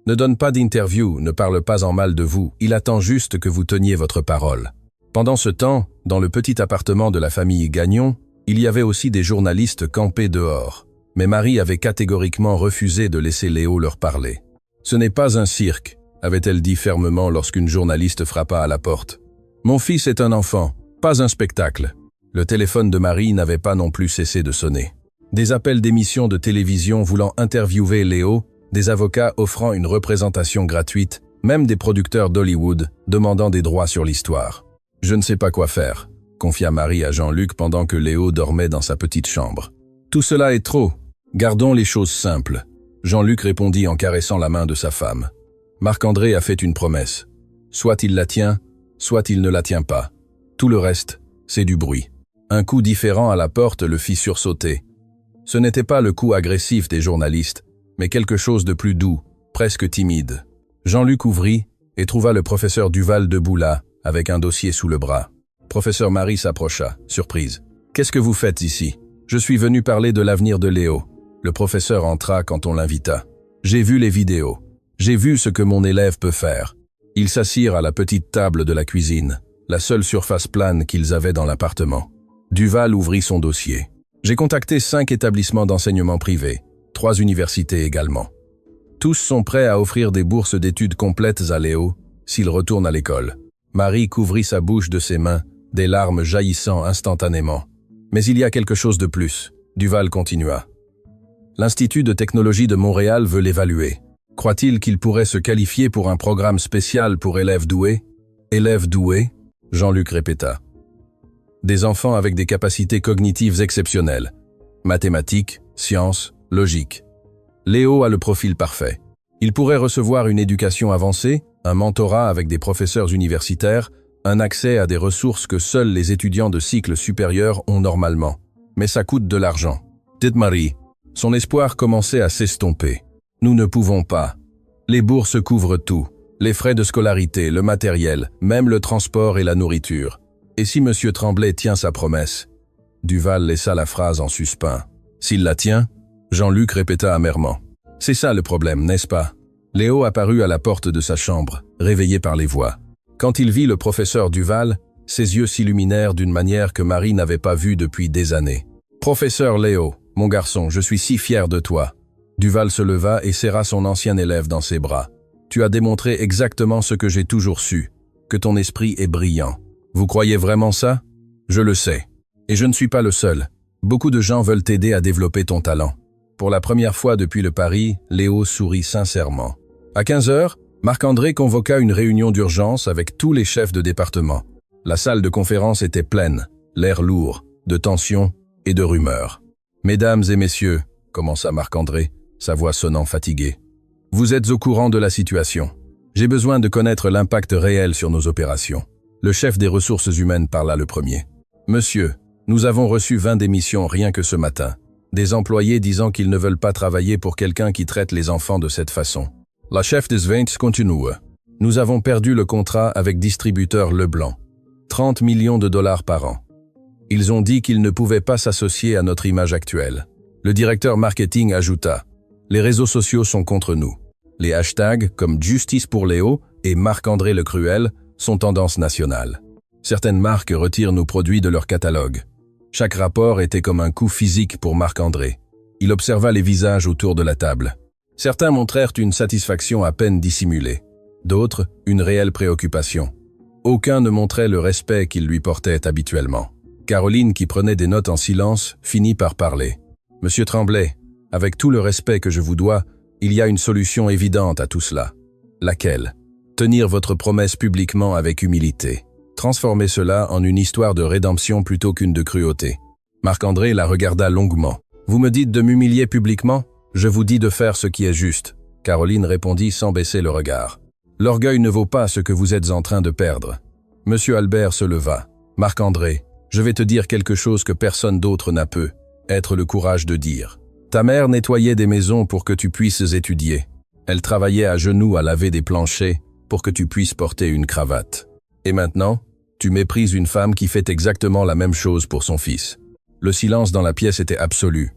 ne donne pas d'interview, ne parle pas en mal de vous, il attend juste que vous teniez votre parole. » Pendant ce temps, dans le petit appartement de la famille Gagnon, Il y avait aussi des journalistes campés dehors. Mais Marie avait catégoriquement refusé de laisser Léo leur parler. « Ce n'est pas un cirque », avait-elle dit fermement lorsqu'une journaliste frappa à la porte. « Mon fils est un enfant, pas un spectacle. » Le téléphone de Marie n'avait pas non plus cessé de sonner. Des appels d'émissions de télévision voulant interviewer Léo, des avocats offrant une représentation gratuite, même des producteurs d'Hollywood demandant des droits sur l'histoire. « Je ne sais pas quoi faire », confia Marie à Jean-Luc pendant que Léo dormait dans sa petite chambre. « Tout cela est trop. Gardons les choses simples. » Jean-Luc répondit en caressant la main de sa femme. Marc-André a fait une promesse. Soit il la tient, soit il ne la tient pas. Tout le reste, c'est du bruit. Un coup différent à la porte le fit sursauter. Ce n'était pas le coup agressif des journalistes, mais quelque chose de plus doux, presque timide. Jean-Luc ouvrit et trouva le professeur Duval debout là, avec un dossier sous le bras. Professeur Marie s'approcha, surprise. « Qu'est-ce que vous faites ici ? Je suis venu parler de l'avenir de Léo. » Le professeur entra quand on l'invita. « J'ai vu les vidéos. J'ai vu ce que mon élève peut faire. » Ils s'assirent à la petite table de la cuisine, la seule surface plane qu'ils avaient dans l'appartement. Duval ouvrit son dossier. « J'ai contacté 5 établissements d'enseignement privés, 3 universités également. Tous sont prêts à offrir des bourses d'études complètes à Léo s'il retourne à l'école. » Marie couvrit sa bouche de ses mains, des larmes jaillissant instantanément. « Mais il y a quelque chose de plus. » Duval continua. « L'Institut de technologie de Montréal veut l'évaluer. Croit-il qu'il pourrait se qualifier pour un programme spécial pour élèves doués ? » « Élèves doués ?» Jean-Luc répéta. « Des enfants avec des capacités cognitives exceptionnelles. Mathématiques, sciences, logique. Léo a le profil parfait. Il pourrait recevoir une éducation avancée, un mentorat avec des professeurs universitaires, un accès à des ressources que seuls les étudiants de cycle supérieur ont normalement. Mais ça coûte de l'argent. » Dit Marie. Son espoir commençait à s'estomper. « Nous ne pouvons pas. Les bourses couvrent tout. Les frais de scolarité, le matériel, même le transport et la nourriture. Et si M. Tremblay tient sa promesse ?» Duval laissa la phrase en suspens. « S'il la tient ?» Jean-Luc répéta amèrement. « C'est ça le problème, n'est-ce pas ?» Léo apparut à la porte de sa chambre, réveillé par les voix. Quand il vit le professeur Duval, ses yeux s'illuminèrent d'une manière que Marie n'avait pas vue depuis des années. « Professeur Léo, mon garçon, je suis si fier de toi. » Duval se leva et serra son ancien élève dans ses bras. « Tu as démontré exactement ce que j'ai toujours su, que ton esprit est brillant. Vous croyez vraiment ça ? Je le sais. Et je ne suis pas le seul. Beaucoup de gens veulent t'aider à développer ton talent. » Pour la première fois depuis le pari, Léo sourit sincèrement. À 15h, Marc-André convoqua une réunion d'urgence avec tous les chefs de département. La salle de conférence était pleine, l'air lourd, de tension et de rumeurs. « Mesdames et messieurs, » commença Marc-André, sa voix sonnant fatiguée. « Vous êtes au courant de la situation. J'ai besoin de connaître l'impact réel sur nos opérations. » Le chef des ressources humaines parla le premier. « Monsieur, nous avons reçu 20 démissions rien que ce matin. Des employés disant qu'ils ne veulent pas travailler pour quelqu'un qui traite les enfants de cette façon. » La chef des ventes continue. « Nous avons perdu le contrat avec distributeur Leblanc. 30 millions de dollars par an. Ils ont dit qu'ils ne pouvaient pas s'associer à notre image actuelle. » Le directeur marketing ajouta. « Les réseaux sociaux sont contre nous. Les hashtags comme Justice pour Léo et Marc-André le Cruel sont tendance nationale. Certaines marques retirent nos produits de leur catalogue. » Chaque rapport était comme un coup physique pour Marc-André. Il observa les visages autour de la table. Certains montrèrent une satisfaction à peine dissimulée. D'autres, une réelle préoccupation. Aucun ne montrait le respect qu'il lui portait habituellement. Caroline, qui prenait des notes en silence, finit par parler. « Monsieur Tremblay, avec tout le respect que je vous dois, il y a une solution évidente à tout cela. Laquelle ? Tenir votre promesse publiquement avec humilité. Transformer cela en une histoire de rédemption plutôt qu'une de cruauté. » Marc-André la regarda longuement. « Vous me dites de m'humilier publiquement ? Je vous dis de faire ce qui est juste. » Caroline répondit sans baisser le regard. « L'orgueil ne vaut pas ce que vous êtes en train de perdre. » Monsieur Albert se leva. « Marc-André, je vais te dire quelque chose que personne d'autre n'a pu être le courage de dire. Ta mère nettoyait des maisons pour que tu puisses étudier. Elle travaillait à genoux à laver des planchers pour que tu puisses porter une cravate. Et maintenant, tu méprises une femme qui fait exactement la même chose pour son fils. » Le silence dans la pièce était absolu.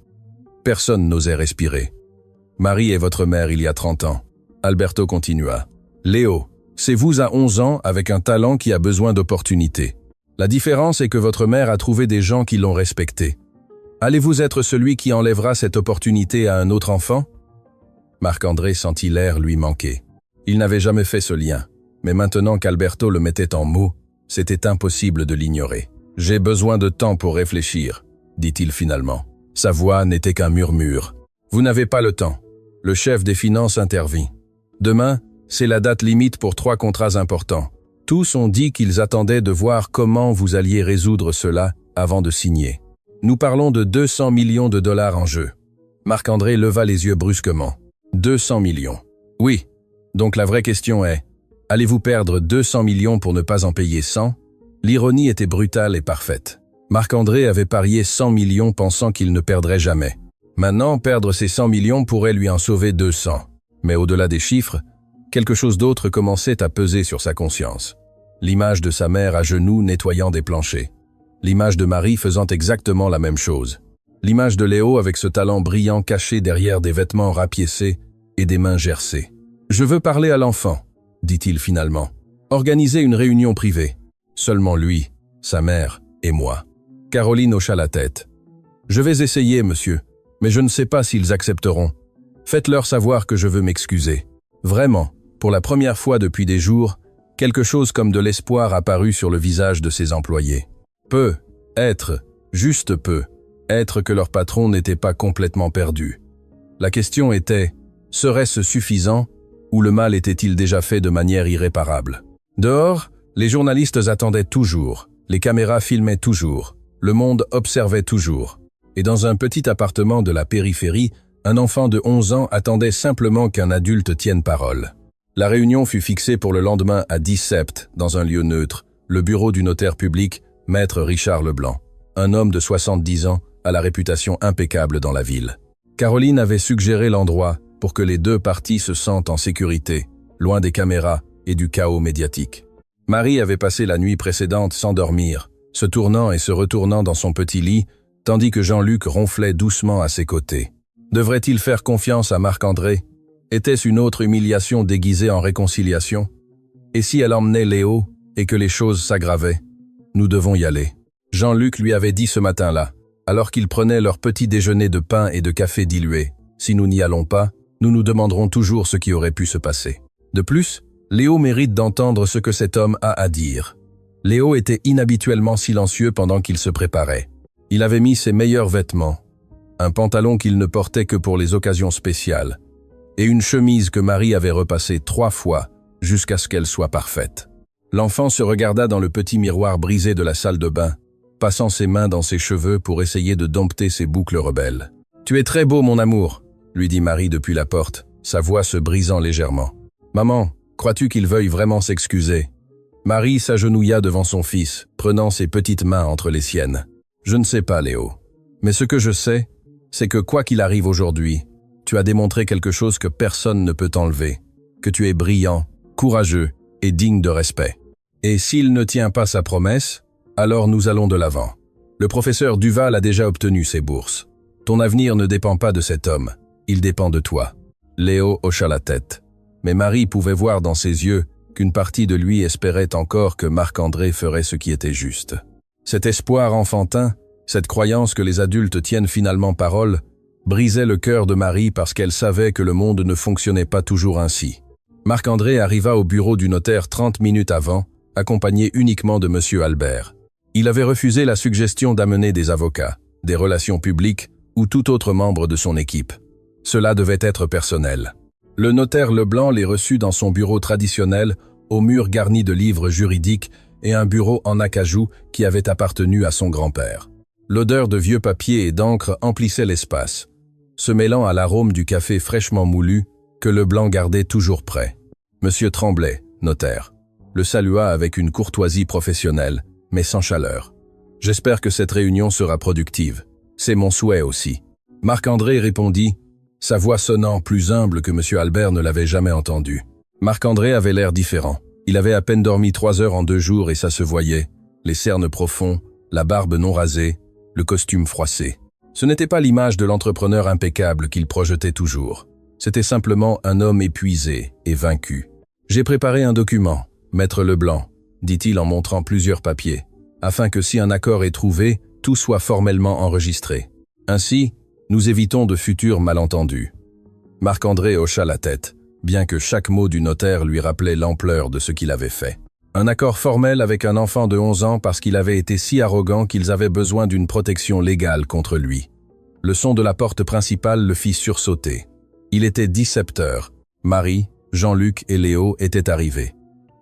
Personne n'osait respirer. « Marie est votre mère il y a 30 ans. » Alberto continua. « Léo, c'est vous à 11 ans avec un talent qui a besoin d'opportunités. La différence est que votre mère a trouvé des gens qui l'ont respecté. Allez-vous être celui qui enlèvera cette opportunité à un autre enfant? Marc-André sentit l'air lui manquer. Il n'avait jamais fait ce lien, mais maintenant qu'Alberto le mettait en mots, c'était impossible de l'ignorer. « J'ai besoin de temps pour réfléchir », dit-il finalement. Sa voix n'était qu'un murmure. « Vous n'avez pas le temps. » Le chef des finances intervint. « Demain, c'est la date limite pour 3 contrats importants. Tous ont dit qu'ils attendaient de voir comment vous alliez résoudre cela avant de signer. Nous parlons de 200 millions de dollars en jeu. » Marc-André leva les yeux brusquement. 200 millions. Oui. Donc la vraie question est, allez-vous perdre 200 millions pour ne pas en payer 100? L'ironie était brutale et parfaite. Marc-André avait parié 100 millions pensant qu'il ne perdrait jamais. Maintenant, perdre ces 100 millions pourrait lui en sauver 200. Mais au-delà des chiffres, quelque chose d'autre commençait à peser sur sa conscience. L'image de sa mère à genoux nettoyant des planchers. L'image de Marie faisant exactement la même chose. L'image de Léo avec ce talent brillant caché derrière des vêtements rapiécés et des mains gercées. « Je veux parler à l'enfant », dit-il finalement. « Organiser une réunion privée. Seulement lui, sa mère et moi. » Caroline hocha la tête. « Je vais essayer, monsieur, mais je ne sais pas s'ils accepteront. Faites-leur savoir que je veux m'excuser. » Vraiment, pour la première fois depuis des jours, quelque chose comme de l'espoir apparut sur le visage de ses employés. Juste être que leur patron n'était pas complètement perdu. La question était, serait-ce suffisant ou le mal était-il déjà fait de manière irréparable? Dehors, les journalistes attendaient toujours, les caméras filmaient toujours, le monde observait toujours. Et dans un petit appartement de la périphérie, un enfant de 11 ans attendait simplement qu'un adulte tienne parole. La réunion fut fixée pour le lendemain à 10 sept, dans un lieu neutre, le bureau du notaire public, maître Richard Leblanc, un homme de 70 ans à la réputation impeccable dans la ville. Caroline avait suggéré l'endroit pour que les deux parties se sentent en sécurité, loin des caméras et du chaos médiatique. Marie avait passé la nuit précédente sans dormir, se tournant et se retournant dans son petit lit, tandis que Jean-Luc ronflait doucement à ses côtés. Devrait-il faire confiance à Marc-André? Était-ce une autre humiliation déguisée en réconciliation? Et si elle emmenait Léo et que les choses s'aggravaient? Nous devons y aller. Jean-Luc lui avait dit ce matin-là, alors qu'ils prenaient leur petit déjeuner de pain et de café dilué. Si nous n'y allons pas, nous nous demanderons toujours ce qui aurait pu se passer. De plus, Léo mérite d'entendre ce que cet homme a à dire. Léo était inhabituellement silencieux pendant qu'il se préparait. Il avait mis ses meilleurs vêtements, un pantalon qu'il ne portait que pour les occasions spéciales, et une chemise que Marie avait repassée 3 fois jusqu'à ce qu'elle soit parfaite. L'enfant se regarda dans le petit miroir brisé de la salle de bain, passant ses mains dans ses cheveux pour essayer de dompter ses boucles rebelles. « Tu es très beau, mon amour », lui dit Marie depuis la porte, sa voix se brisant légèrement. « Maman, crois-tu qu'il veuille vraiment s'excuser ?» Marie s'agenouilla devant son fils, prenant ses petites mains entre les siennes. « Je ne sais pas, Léo. Mais ce que je sais, c'est que quoi qu'il arrive aujourd'hui, tu as démontré quelque chose que personne ne peut t'enlever, que tu es brillant, courageux et digne de respect. Et s'il ne tient pas sa promesse, alors nous allons de l'avant. Le professeur Duval a déjà obtenu ses bourses. Ton avenir ne dépend pas de cet homme, il dépend de toi. » Léo hocha la tête. Mais Marie pouvait voir dans ses yeux qu'une partie de lui espérait encore que Marc-André ferait ce qui était juste. Cet espoir enfantin, cette croyance que les adultes tiennent finalement parole, brisait le cœur de Marie parce qu'elle savait que le monde ne fonctionnait pas toujours ainsi. Marc-André arriva au bureau du notaire 30 minutes avant, accompagné uniquement de M. Albert. Il avait refusé la suggestion d'amener des avocats, des relations publiques ou tout autre membre de son équipe. Cela devait être personnel. Le notaire Leblanc les reçut dans son bureau traditionnel, aux murs garnis de livres juridiques et un bureau en acajou qui avait appartenu à son grand-père. L'odeur de vieux papier et d'encre emplissait l'espace, se mêlant à l'arôme du café fraîchement moulu que Leblanc gardait toujours prêt. Monsieur Tremblay, notaire, le salua avec une courtoisie professionnelle, mais sans chaleur. « J'espère que cette réunion sera productive. C'est mon souhait aussi. » Marc-André répondit, sa voix sonnant plus humble que M. Albert ne l'avait jamais entendu. Marc-André avait l'air différent. Il avait à peine dormi 3 heures en 2 jours et ça se voyait, les cernes profonds, la barbe non rasée, le costume froissé. Ce n'était pas l'image de l'entrepreneur impeccable qu'il projetait toujours. C'était simplement un homme épuisé et vaincu. « J'ai préparé un document, maître Leblanc, » dit-il en montrant plusieurs papiers, afin que si un accord est trouvé, tout soit formellement enregistré. Ainsi, nous évitons de futurs malentendus. Marc-André hocha la tête, bien que chaque mot du notaire lui rappelait l'ampleur de ce qu'il avait fait. Un accord formel avec un enfant de 11 ans parce qu'il avait été si arrogant qu'ils avaient besoin d'une protection légale contre lui. Le son de la porte principale le fit sursauter. Il était 17 heures. Marie, Jean-Luc et Léo étaient arrivés.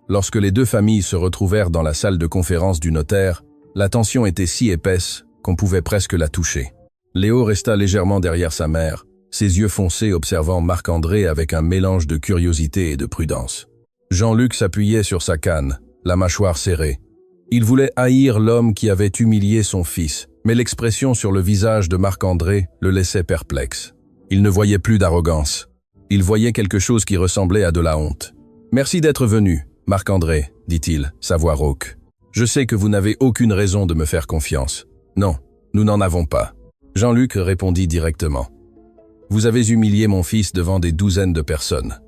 Lorsque les deux familles se retrouvèrent dans la salle de conférence du notaire, la tension était si épaisse qu'on pouvait presque la toucher. Léo resta légèrement derrière sa mère, ses yeux foncés observant Marc-André avec un mélange de curiosité et de prudence. Jean-Luc s'appuyait sur sa canne, la mâchoire serrée. Il voulait haïr l'homme qui avait humilié son fils, mais l'expression sur le visage de Marc-André le laissait perplexe. Il ne voyait plus d'arrogance. Il voyait quelque chose qui ressemblait à de la honte. « Merci d'être venu, Marc-André, dit-il, sa voix rauque. Je sais que vous n'avez aucune raison de me faire confiance. Non, nous n'en avons pas. » Jean-Luc répondit directement. « Vous avez humilié mon fils devant des douzaines de personnes.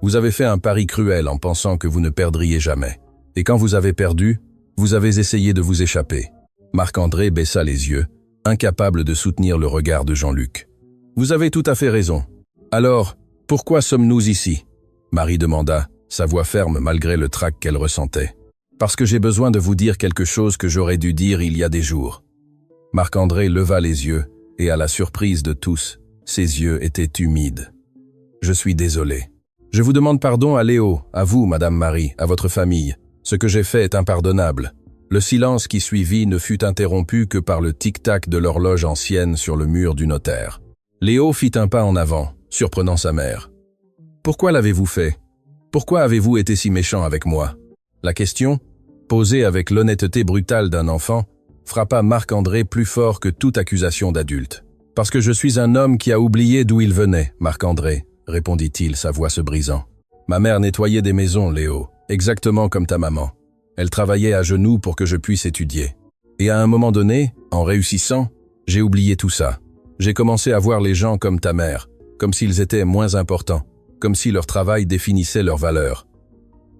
Vous avez fait un pari cruel en pensant que vous ne perdriez jamais. Et quand vous avez perdu, vous avez essayé de vous échapper. » Marc-André baissa les yeux, incapable de soutenir le regard de Jean-Luc. « Vous avez tout à fait raison. Alors, pourquoi sommes-nous ici ?» Marie demanda, sa voix ferme malgré le trac qu'elle ressentait. « Parce que j'ai besoin de vous dire quelque chose que j'aurais dû dire il y a des jours. » Marc-André leva les yeux, et à la surprise de tous, ses yeux étaient humides. « Je suis désolé. Je vous demande pardon à Léo, à vous, Madame Marie, à votre famille. Ce que j'ai fait est impardonnable. » Le silence qui suivit ne fut interrompu que par le tic-tac de l'horloge ancienne sur le mur du notaire. Léo fit un pas en avant, surprenant sa mère. « Pourquoi l'avez-vous fait? Pourquoi avez-vous été si méchant avec moi ?» La question, posée avec l'honnêteté brutale d'un enfant, frappa Marc-André plus fort que toute accusation d'adulte. « Parce que je suis un homme qui a oublié d'où il venait, Marc-André, » répondit-il, sa voix se brisant. « Ma mère nettoyait des maisons, Léo, exactement comme ta maman. Elle travaillait à genoux pour que je puisse étudier. Et à un moment donné, en réussissant, j'ai oublié tout ça. J'ai commencé à voir les gens comme ta mère, comme s'ils étaient moins importants, comme si leur travail définissait leur valeur. »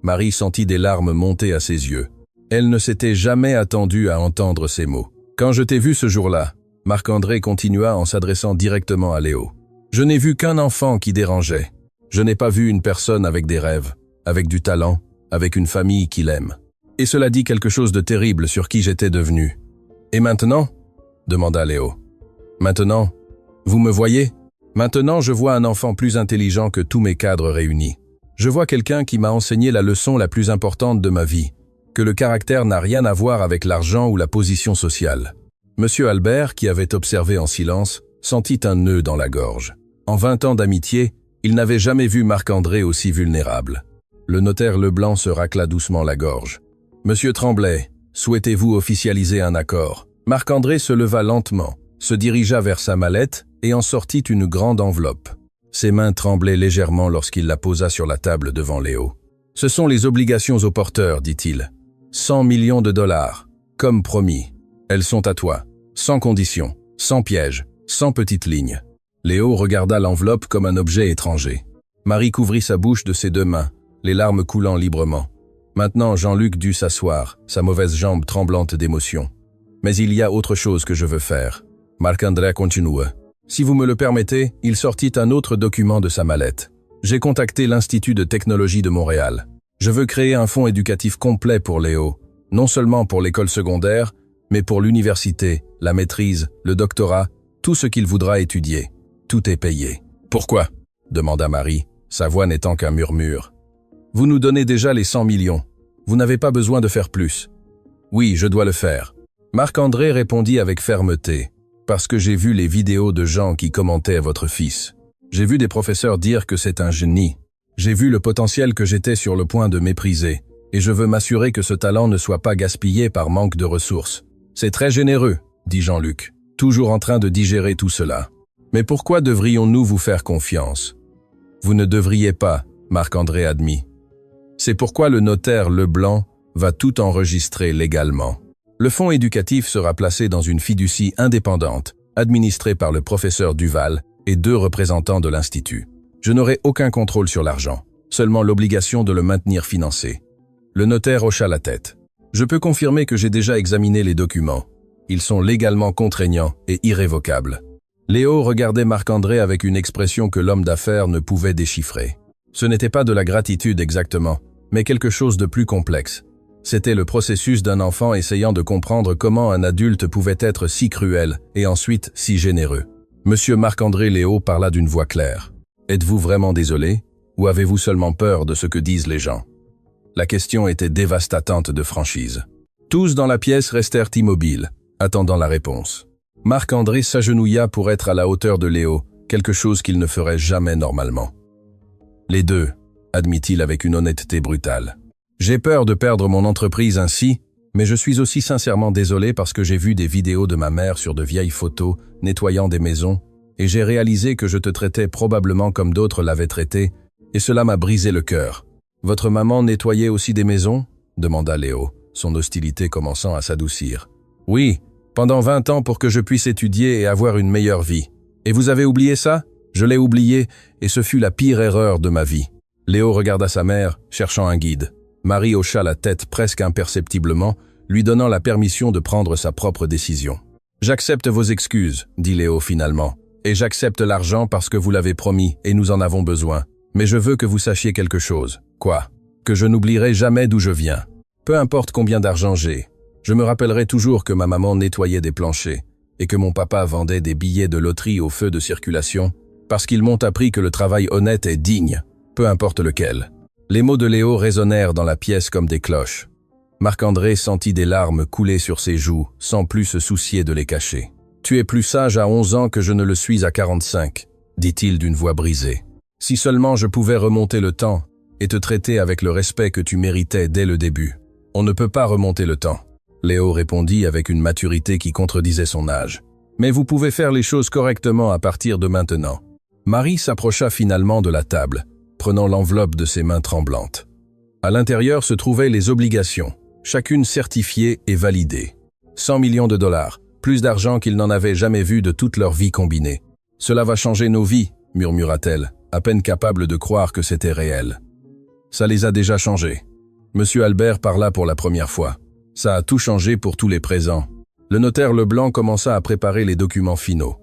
Marie sentit des larmes monter à ses yeux. Elle ne s'était jamais attendue à entendre ces mots. « Quand je t'ai vu ce jour-là, » Marc-André continua en s'adressant directement à Léo. « Je n'ai vu qu'un enfant qui dérangeait. Je n'ai pas vu une personne avec des rêves, avec du talent, avec une famille qui l'aime. Et cela dit quelque chose de terrible sur qui j'étais devenu. Et maintenant ?» demanda Léo. « Maintenant, vous me voyez? Maintenant, je vois un enfant plus intelligent que tous mes cadres réunis. Je vois quelqu'un qui m'a enseigné la leçon la plus importante de ma vie, que le caractère n'a rien à voir avec l'argent ou la position sociale. » Monsieur Albert, qui avait observé en silence, sentit un nœud dans la gorge. En 20 ans d'amitié, il n'avait jamais vu Marc-André aussi vulnérable. Le notaire Leblanc se racla doucement la gorge. « Monsieur Tremblay, souhaitez-vous officialiser un accord ?» Marc-André se leva lentement, se dirigea vers sa mallette et en sortit une grande enveloppe. Ses mains tremblaient légèrement lorsqu'il la posa sur la table devant Léo. « Ce sont les obligations au porteur, dit-il. 100 millions de dollars, comme promis. Elles sont à toi, sans condition, sans piège, sans petite ligne. » Léo regarda l'enveloppe comme un objet étranger. Marie couvrit sa bouche de ses deux mains, les larmes coulant librement. Maintenant, Jean-Luc dut s'asseoir, sa mauvaise jambe tremblante d'émotion. « Mais il y a autre chose que je veux faire. » Marc-André continua. « Si vous me le permettez, il sortit un autre document de sa mallette. J'ai contacté l'Institut de technologie de Montréal. Je veux créer un fonds éducatif complet pour Léo, non seulement pour l'école secondaire, mais pour l'université, la maîtrise, le doctorat, tout ce qu'il voudra étudier. Tout est payé. »« Pourquoi ?» demanda Marie, sa voix n'étant qu'un murmure. « Vous nous donnez déjà les 100 millions. Vous n'avez pas besoin de faire plus. »« Oui, je dois le faire. » Marc-André répondit avec fermeté. « Parce que j'ai vu les vidéos de gens qui commentaient votre fils. J'ai vu des professeurs dire que c'est un génie. J'ai vu le potentiel que j'étais sur le point de mépriser. Et je veux m'assurer que ce talent ne soit pas gaspillé par manque de ressources. »« C'est très généreux, » dit Jean-Luc, toujours en train de digérer tout cela. « Mais pourquoi devrions-nous vous faire confiance ?»« Vous ne devriez pas, » Marc-André admit. « C'est pourquoi le notaire Leblanc va tout enregistrer légalement. Le fonds éducatif sera placé dans une fiducie indépendante, administrée par le professeur Duval et 2 représentants de l'Institut. Je n'aurai aucun contrôle sur l'argent, seulement l'obligation de le maintenir financé. » Le notaire hocha la tête. « Je peux confirmer que j'ai déjà examiné les documents. Ils sont légalement contraignants et irrévocables. Léo regardait Marc-André avec une expression que l'homme d'affaires ne pouvait déchiffrer. Ce n'était pas de la gratitude exactement, mais quelque chose de plus complexe. C'était le processus d'un enfant essayant de comprendre comment un adulte pouvait être si cruel et ensuite si généreux. Monsieur Marc-André Léo parla d'une voix claire. « Êtes-vous vraiment désolé, ou avez-vous seulement peur de ce que disent les gens ?» La question était dévastatante de franchise. Tous dans la pièce restèrent immobiles, attendant la réponse. Marc-André s'agenouilla pour être à la hauteur de Léo, quelque chose qu'il ne ferait jamais normalement. « Les deux », admit-il avec une honnêteté brutale. « J'ai peur de perdre mon entreprise ainsi, mais je suis aussi sincèrement désolé parce que j'ai vu des vidéos de ma mère sur de vieilles photos, nettoyant des maisons, et j'ai réalisé que je te traitais probablement comme d'autres l'avaient traité, et cela m'a brisé le cœur. Votre maman nettoyait aussi des maisons ?» demanda Léo, son hostilité commençant à s'adoucir. « Oui, pendant 20 ans pour que je puisse étudier et avoir une meilleure vie. Et vous avez oublié ça ? Je l'ai oublié, et ce fut la pire erreur de ma vie. » Léo regarda sa mère, cherchant un guide. Marie hocha la tête presque imperceptiblement, lui donnant la permission de prendre sa propre décision. « J'accepte vos excuses, » dit Léo finalement, « et j'accepte l'argent parce que vous l'avez promis et nous en avons besoin. Mais je veux que vous sachiez quelque chose. » « Quoi ? Que je n'oublierai jamais d'où je viens. Peu importe combien d'argent j'ai. Je me rappellerai toujours que ma maman nettoyait des planchers et que mon papa vendait des billets de loterie au feu de circulation parce qu'ils m'ont appris que le travail honnête est digne, peu importe lequel. » Les mots de Léo résonnèrent dans la pièce comme des cloches. Marc-André sentit des larmes couler sur ses joues, sans plus se soucier de les cacher. « Tu es plus sage à 11 ans que je ne le suis à 45, dit-il d'une voix brisée. Si seulement je pouvais remonter le temps et te traiter avec le respect que tu méritais dès le début. On ne peut pas remonter le temps. » Léo répondit avec une maturité qui contredisait son âge. « Mais vous pouvez faire les choses correctement à partir de maintenant. » Marie s'approcha finalement de la table, prenant l'enveloppe de ses mains tremblantes. À l'intérieur se trouvaient les obligations, chacune certifiée et validée. 100 millions de dollars, plus d'argent qu'ils n'en avaient jamais vu de toute leur vie combinée. « Cela va changer nos vies, » murmura-t-elle, à peine capable de croire que c'était réel. « Ça les a déjà changés. » Monsieur Albert parla pour la première fois. « Ça a tout changé pour tous les présents. » Le notaire Leblanc commença à préparer les documents finaux.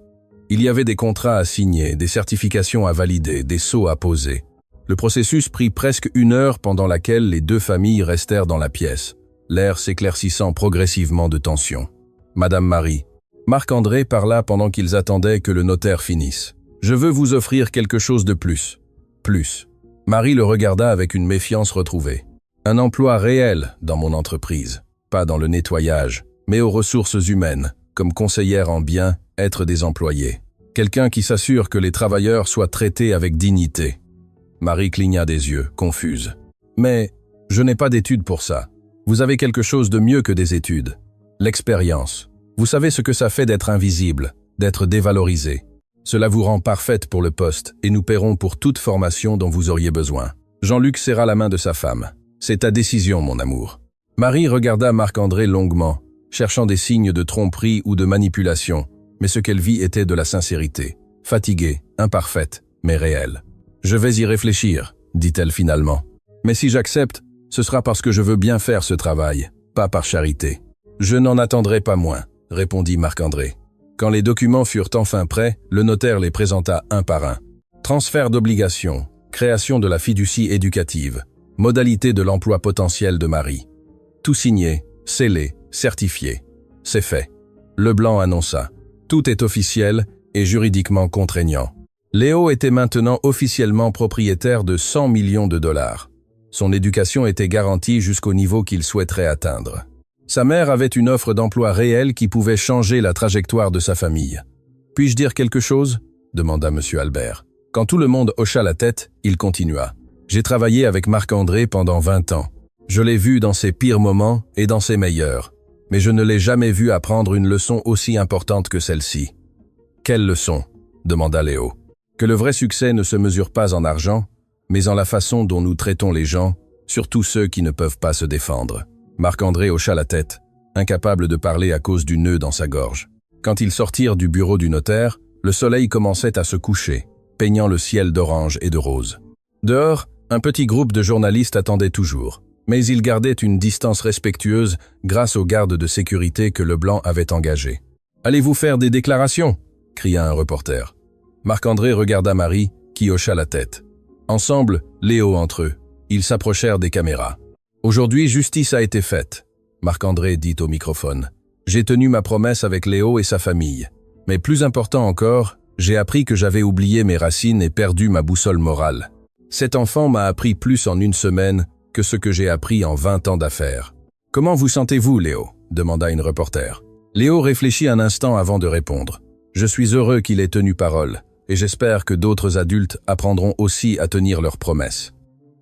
Il y avait des contrats à signer, des certifications à valider, des sceaux à poser. Le processus prit presque 1 heure pendant laquelle les deux familles restèrent dans la pièce, l'air s'éclaircissant progressivement de tension. Madame Marie. Marc-André parla pendant qu'ils attendaient que le notaire finisse. « Je veux vous offrir quelque chose de plus. » Plus. Marie le regarda avec une méfiance retrouvée. « Un emploi réel dans mon entreprise, pas dans le nettoyage, mais aux ressources humaines, comme conseillère en biens, être des employés. Quelqu'un qui s'assure que les travailleurs soient traités avec dignité. » Marie cligna des yeux, confuse. « Mais je n'ai pas d'études pour ça. Vous avez quelque chose de mieux que des études. L'expérience. Vous savez ce que ça fait d'être invisible, d'être dévalorisé. Cela vous rend parfaite pour le poste et nous paierons pour toute formation dont vous auriez besoin. » Jean-Luc serra la main de sa femme. « C'est ta décision, mon amour. » Marie regarda Marc-André longuement, cherchant des signes de tromperie ou de manipulation, mais ce qu'elle vit était de la sincérité, fatiguée, imparfaite, mais réelle. « Je vais y réfléchir, » dit-elle finalement. « Mais si j'accepte, ce sera parce que je veux bien faire ce travail, pas par charité. »« Je n'en attendrai pas moins, » répondit Marc-André. Quand les documents furent enfin prêts, le notaire les présenta un par un. Transfert d'obligations, création de la fiducie éducative, modalité de l'emploi potentiel de Marie. Tout signé, scellé, certifié. C'est fait. Leblanc annonça. Tout est officiel et juridiquement contraignant. Léo était maintenant officiellement propriétaire de 100 millions de dollars. Son éducation était garantie jusqu'au niveau qu'il souhaiterait atteindre. Sa mère avait une offre d'emploi réelle qui pouvait changer la trajectoire de sa famille. « Puis-je dire quelque chose ?» demanda M. Albert. Quand tout le monde hocha la tête, il continua. « J'ai travaillé avec Marc-André pendant 20 ans. Je l'ai vu dans ses pires moments et dans ses meilleurs. Mais je ne l'ai jamais vu apprendre une leçon aussi importante que celle-ci. »« Quelle leçon ?» demanda Léo. « Que le vrai succès ne se mesure pas en argent, mais en la façon dont nous traitons les gens, surtout ceux qui ne peuvent pas se défendre. » Marc-André hocha la tête, incapable de parler à cause du nœud dans sa gorge. Quand ils sortirent du bureau du notaire, le soleil commençait à se coucher, peignant le ciel d'orange et de rose. Dehors, un petit groupe de journalistes attendait toujours, mais ils gardaient une distance respectueuse grâce aux gardes de sécurité que Leblanc avait engagés. « Allez-vous faire des déclarations » cria un reporter. Marc-André regarda Marie, qui hocha la tête. Ensemble, Léo entre eux. Ils s'approchèrent des caméras. « Aujourd'hui, justice a été faite », Marc-André dit au microphone. « J'ai tenu ma promesse avec Léo et sa famille. Mais plus important encore, j'ai appris que j'avais oublié mes racines et perdu ma boussole morale. Cet enfant m'a appris plus en une semaine que ce que j'ai appris en 20 ans d'affaires. »« Comment vous sentez-vous, Léo ?» demanda une reporter. Léo réfléchit un instant avant de répondre. « Je suis heureux qu'il ait tenu parole, et j'espère que d'autres adultes apprendront aussi à tenir leurs promesses. »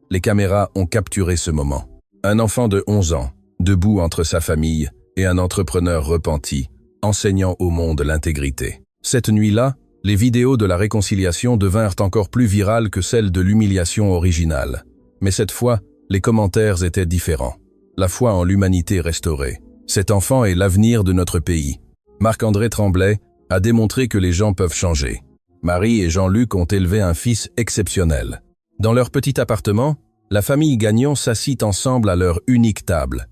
Les caméras ont capturé ce moment. Un enfant de 11 ans, debout entre sa famille, et un entrepreneur repenti, enseignant au monde l'intégrité. Cette nuit-là, les vidéos de la réconciliation devinrent encore plus virales que celles de l'humiliation originale. Mais cette fois, les commentaires étaient différents. La foi en l'humanité restaurée. Cet enfant est l'avenir de notre pays. Marc-André Tremblay a démontré que les gens peuvent changer. Marie et Jean-Luc ont élevé un fils exceptionnel. Dans leur petit appartement, la famille Gagnon s'assit ensemble à leur unique table.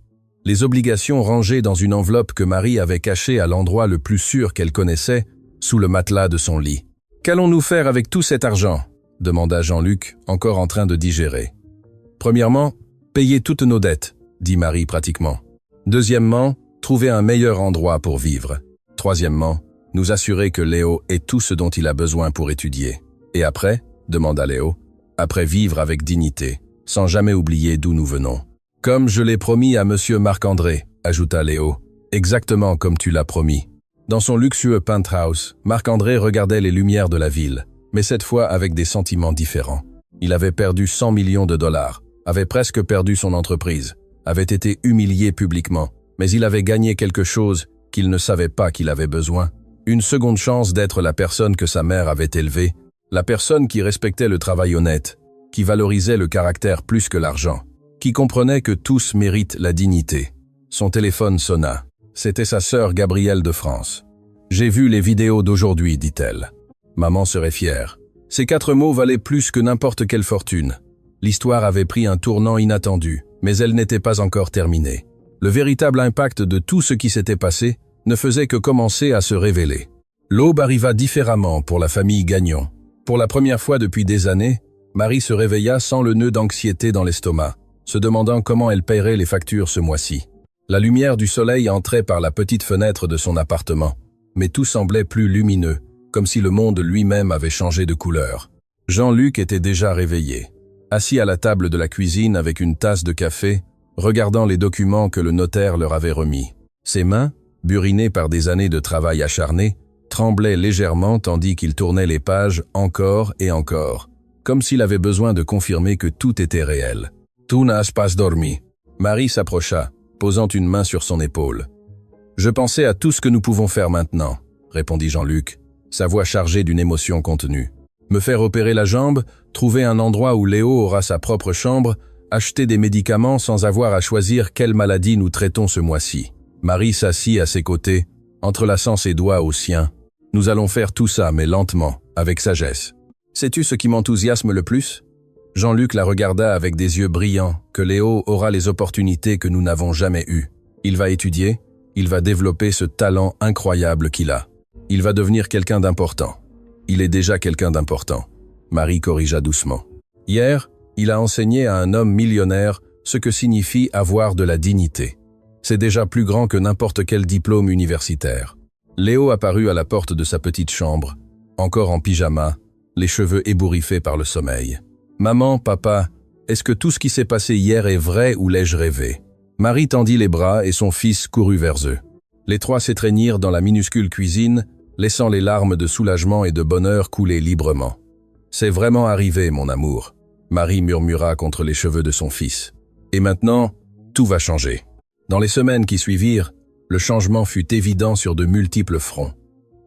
Les obligations rangées dans une enveloppe que Marie avait cachée à l'endroit le plus sûr qu'elle connaissait, sous le matelas de son lit. « Qu'allons-nous faire avec tout cet argent ?» demanda Jean-Luc, encore en train de digérer. « Premièrement, payer toutes nos dettes, » dit Marie pratiquement. « Deuxièmement, trouver un meilleur endroit pour vivre. Troisièmement, nous assurer que Léo ait tout ce dont il a besoin pour étudier. Et après, demanda Léo, après vivre avec dignité, sans jamais oublier d'où nous venons. Comme je l'ai promis à monsieur Marc-André, ajouta Léo, exactement comme tu l'as promis. Dans son luxueux penthouse, Marc-André regardait les lumières de la ville, mais cette fois avec des sentiments différents. Il avait perdu 100 millions de dollars, avait presque perdu son entreprise, avait été humilié publiquement, mais il avait gagné quelque chose qu'il ne savait pas qu'il avait besoin. Une seconde chance d'être la personne que sa mère avait élevée, la personne qui respectait le travail honnête, qui valorisait le caractère plus que l'argent, qui comprenait que tous méritent la dignité. Son téléphone sonna. C'était sa sœur Gabrielle de France. « J'ai vu les vidéos d'aujourd'hui, dit-elle. Maman serait fière. » Ces 4 mots valaient plus que n'importe quelle fortune. L'histoire avait pris un tournant inattendu, mais elle n'était pas encore terminée. Le véritable impact de tout ce qui s'était passé ne faisait que commencer à se révéler. L'aube arriva différemment pour la famille Gagnon. Pour la première fois depuis des années, Marie se réveilla sans le nœud d'anxiété dans l'estomac, se demandant comment elle paierait les factures ce mois-ci. La lumière du soleil entrait par la petite fenêtre de son appartement, mais tout semblait plus lumineux, comme si le monde lui-même avait changé de couleur. Jean-Luc était déjà réveillé, assis à la table de la cuisine avec une tasse de café, regardant les documents que le notaire leur avait remis. Ses mains, burinées par des années de travail acharné, tremblaient légèrement tandis qu'il tournait les pages encore et encore, comme s'il avait besoin de confirmer que tout était réel. « Tu n'as pas dormi ?» Marie s'approcha, posant une main sur son épaule. « Je pensais à tout ce que nous pouvons faire maintenant, » répondit Jean-Luc, sa voix chargée d'une émotion contenue. « Me faire opérer la jambe, trouver un endroit où Léo aura sa propre chambre, acheter des médicaments sans avoir à choisir quelle maladie nous traitons ce mois-ci. » Marie s'assit à ses côtés, entrelaçant ses doigts aux siens. « Nous allons faire tout ça, mais lentement, avec sagesse. Sais-tu ce qui m'enthousiasme le plus ?» Jean-Luc la regarda avec des yeux brillants, que Léo aura les opportunités que nous n'avons jamais eues. Il va étudier, il va développer ce talent incroyable qu'il a. Il va devenir quelqu'un d'important. Il est déjà quelqu'un d'important. Marie corrigea doucement. Hier, il a enseigné à un homme millionnaire ce que signifie avoir de la dignité. C'est déjà plus grand que n'importe quel diplôme universitaire. Léo apparut à la porte de sa petite chambre, encore en pyjama, les cheveux ébouriffés par le sommeil. « Maman, papa, est-ce que tout ce qui s'est passé hier est vrai ou l'ai-je rêvé ?» Marie tendit les bras et son fils courut vers eux. Les trois s'étreignirent dans la minuscule cuisine, laissant les larmes de soulagement et de bonheur couler librement. « C'est vraiment arrivé, mon amour », Marie murmura contre les cheveux de son fils. « Et maintenant, tout va changer. » Dans les semaines qui suivirent, le changement fut évident sur de multiples fronts.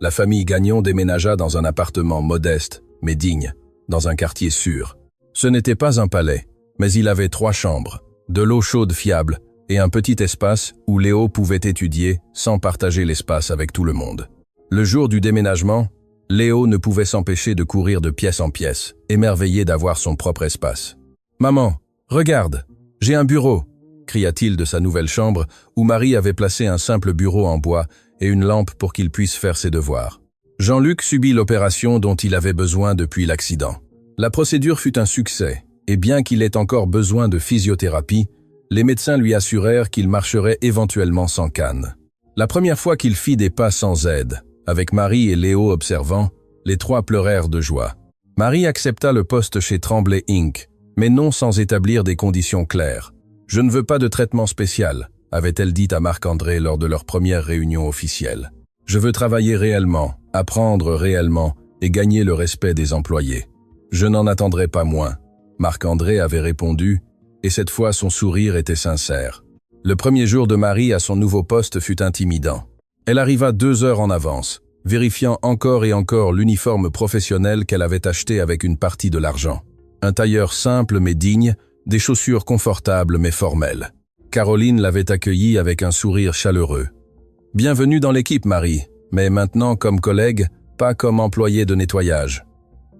La famille Gagnon déménagea dans un appartement modeste, mais digne, dans un quartier sûr. Ce n'était pas un palais, mais il avait 3 chambres, de l'eau chaude fiable et un petit espace où Léo pouvait étudier sans partager l'espace avec tout le monde. Le jour du déménagement, Léo ne pouvait s'empêcher de courir de pièce en pièce, émerveillé d'avoir son propre espace. « Maman, regarde, j'ai un bureau !» cria-t-il de sa nouvelle chambre où Marie avait placé un simple bureau en bois et une lampe pour qu'il puisse faire ses devoirs. Jean-Luc subit l'opération dont il avait besoin depuis l'accident. La procédure fut un succès, et bien qu'il ait encore besoin de physiothérapie, les médecins lui assurèrent qu'il marcherait éventuellement sans canne. La première fois qu'il fit des pas sans aide, avec Marie et Léo observant, les trois pleurèrent de joie. Marie accepta le poste chez Tremblay Inc., mais non sans établir des conditions claires. « Je ne veux pas de traitement spécial », avait-elle dit à Marc-André lors de leur première réunion officielle. « Je veux travailler réellement, apprendre réellement et gagner le respect des employés. Je n'en attendrai pas moins. » Marc-André avait répondu, et cette fois son sourire était sincère. Le premier jour de Marie à son nouveau poste fut intimidant. Elle arriva 2 heures en avance, vérifiant encore et encore l'uniforme professionnel qu'elle avait acheté avec une partie de l'argent. Un tailleur simple mais digne, des chaussures confortables mais formelles. Caroline l'avait accueillie avec un sourire chaleureux. « Bienvenue dans l'équipe, Marie, mais maintenant comme collègue, pas comme employée de nettoyage. »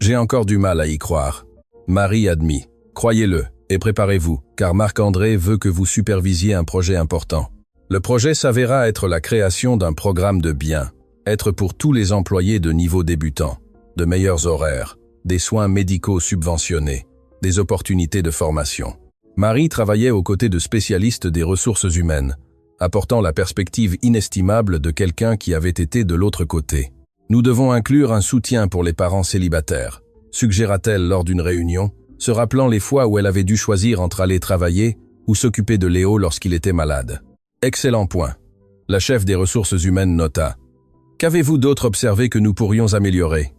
J'ai encore du mal à y croire. Marie admit. « Croyez-le, et préparez-vous, car Marc-André veut que vous supervisiez un projet important. » Le projet s'avéra être la création d'un programme de biens, être pour tous les employés de niveau débutant, de meilleurs horaires, des soins médicaux subventionnés, des opportunités de formation. Marie travaillait aux côtés de spécialistes des ressources humaines, apportant la perspective inestimable de quelqu'un qui avait été de l'autre côté. « Nous devons inclure un soutien pour les parents célibataires », suggéra-t-elle lors d'une réunion, se rappelant les fois où elle avait dû choisir entre aller travailler ou s'occuper de Léo lorsqu'il était malade. Excellent point. La chef des ressources humaines nota. « Qu'avez-vous d'autre observé que nous pourrions améliorer ?»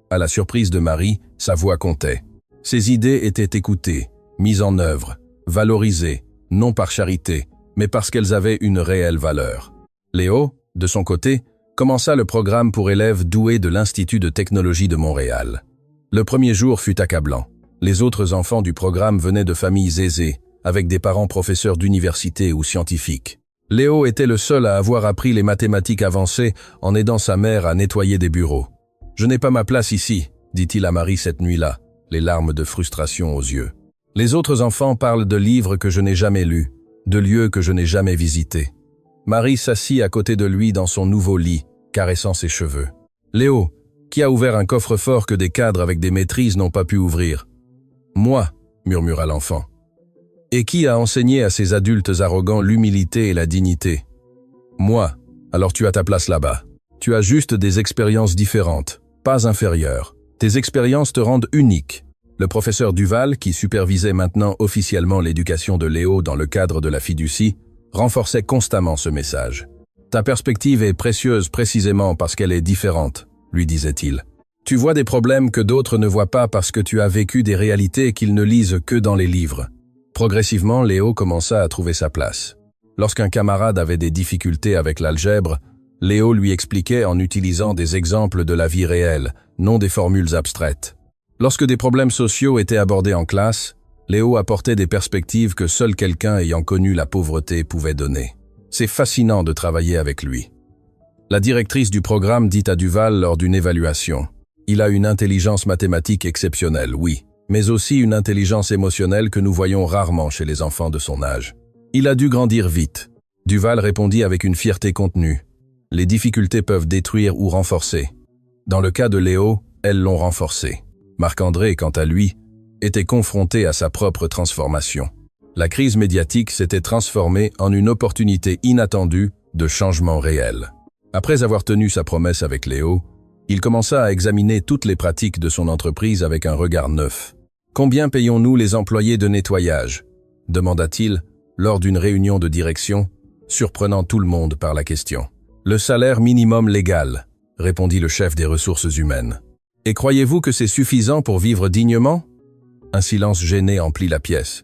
À la surprise de Marie, sa voix comptait. Ses idées étaient écoutées, mises en œuvre, valorisées, non par charité, mais parce qu'elles avaient une réelle valeur. Léo, de son côté, commença le programme pour élèves doués de l'Institut de technologie de Montréal. Le premier jour fut accablant. Les autres enfants du programme venaient de familles aisées, avec des parents professeurs d'université ou scientifiques. Léo était le seul à avoir appris les mathématiques avancées en aidant sa mère à nettoyer des bureaux. « Je n'ai pas ma place ici », dit-il à Marie cette nuit-là, les larmes de frustration aux yeux. Les autres enfants parlent de livres que je n'ai jamais lus, de lieux que je n'ai jamais visités. Marie s'assit à côté de lui dans son nouveau lit, caressant ses cheveux. « Léo, qui a ouvert un coffre-fort que des cadres avec des maîtrises n'ont pas pu ouvrir ?»« Moi », murmura l'enfant. « Et qui a enseigné à ces adultes arrogants l'humilité et la dignité ?»« Moi. Alors tu as ta place là-bas. Tu as juste des expériences différentes, pas inférieures. Tes expériences te rendent unique. » Le professeur Duval, qui supervisait maintenant officiellement l'éducation de Léo dans le cadre de la fiducie, renforçait constamment ce message. « Ta perspective est précieuse précisément parce qu'elle est différente, » lui disait-il. « Tu vois des problèmes que d'autres ne voient pas parce que tu as vécu des réalités qu'ils ne lisent que dans les livres. » Progressivement, Léo commença à trouver sa place. Lorsqu'un camarade avait des difficultés avec l'algèbre, Léo lui expliquait en utilisant des exemples de la vie réelle, non des formules abstraites. Lorsque des problèmes sociaux étaient abordés en classe, Léo apportait des perspectives que seul quelqu'un ayant connu la pauvreté pouvait donner. C'est fascinant de travailler avec lui. La directrice du programme dit à Duval lors d'une évaluation « Il a une intelligence mathématique exceptionnelle, oui, mais aussi une intelligence émotionnelle que nous voyons rarement chez les enfants de son âge. Il a dû grandir vite. » Duval répondit avec une fierté contenue. « Les difficultés peuvent détruire ou renforcer. Dans le cas de Léo, elles l'ont renforcé. » Marc-André, quant à lui, était confronté à sa propre transformation. La crise médiatique s'était transformée en une opportunité inattendue de changement réel. Après avoir tenu sa promesse avec Léo, il commença à examiner toutes les pratiques de son entreprise avec un regard neuf. « Combien payons-nous les employés de nettoyage ?» demanda-t-il lors d'une réunion de direction, surprenant tout le monde par la question. « Le salaire minimum légal », répondit le chef des ressources humaines. « Et croyez-vous que c'est suffisant pour vivre dignement ?» Un silence gêné emplit la pièce.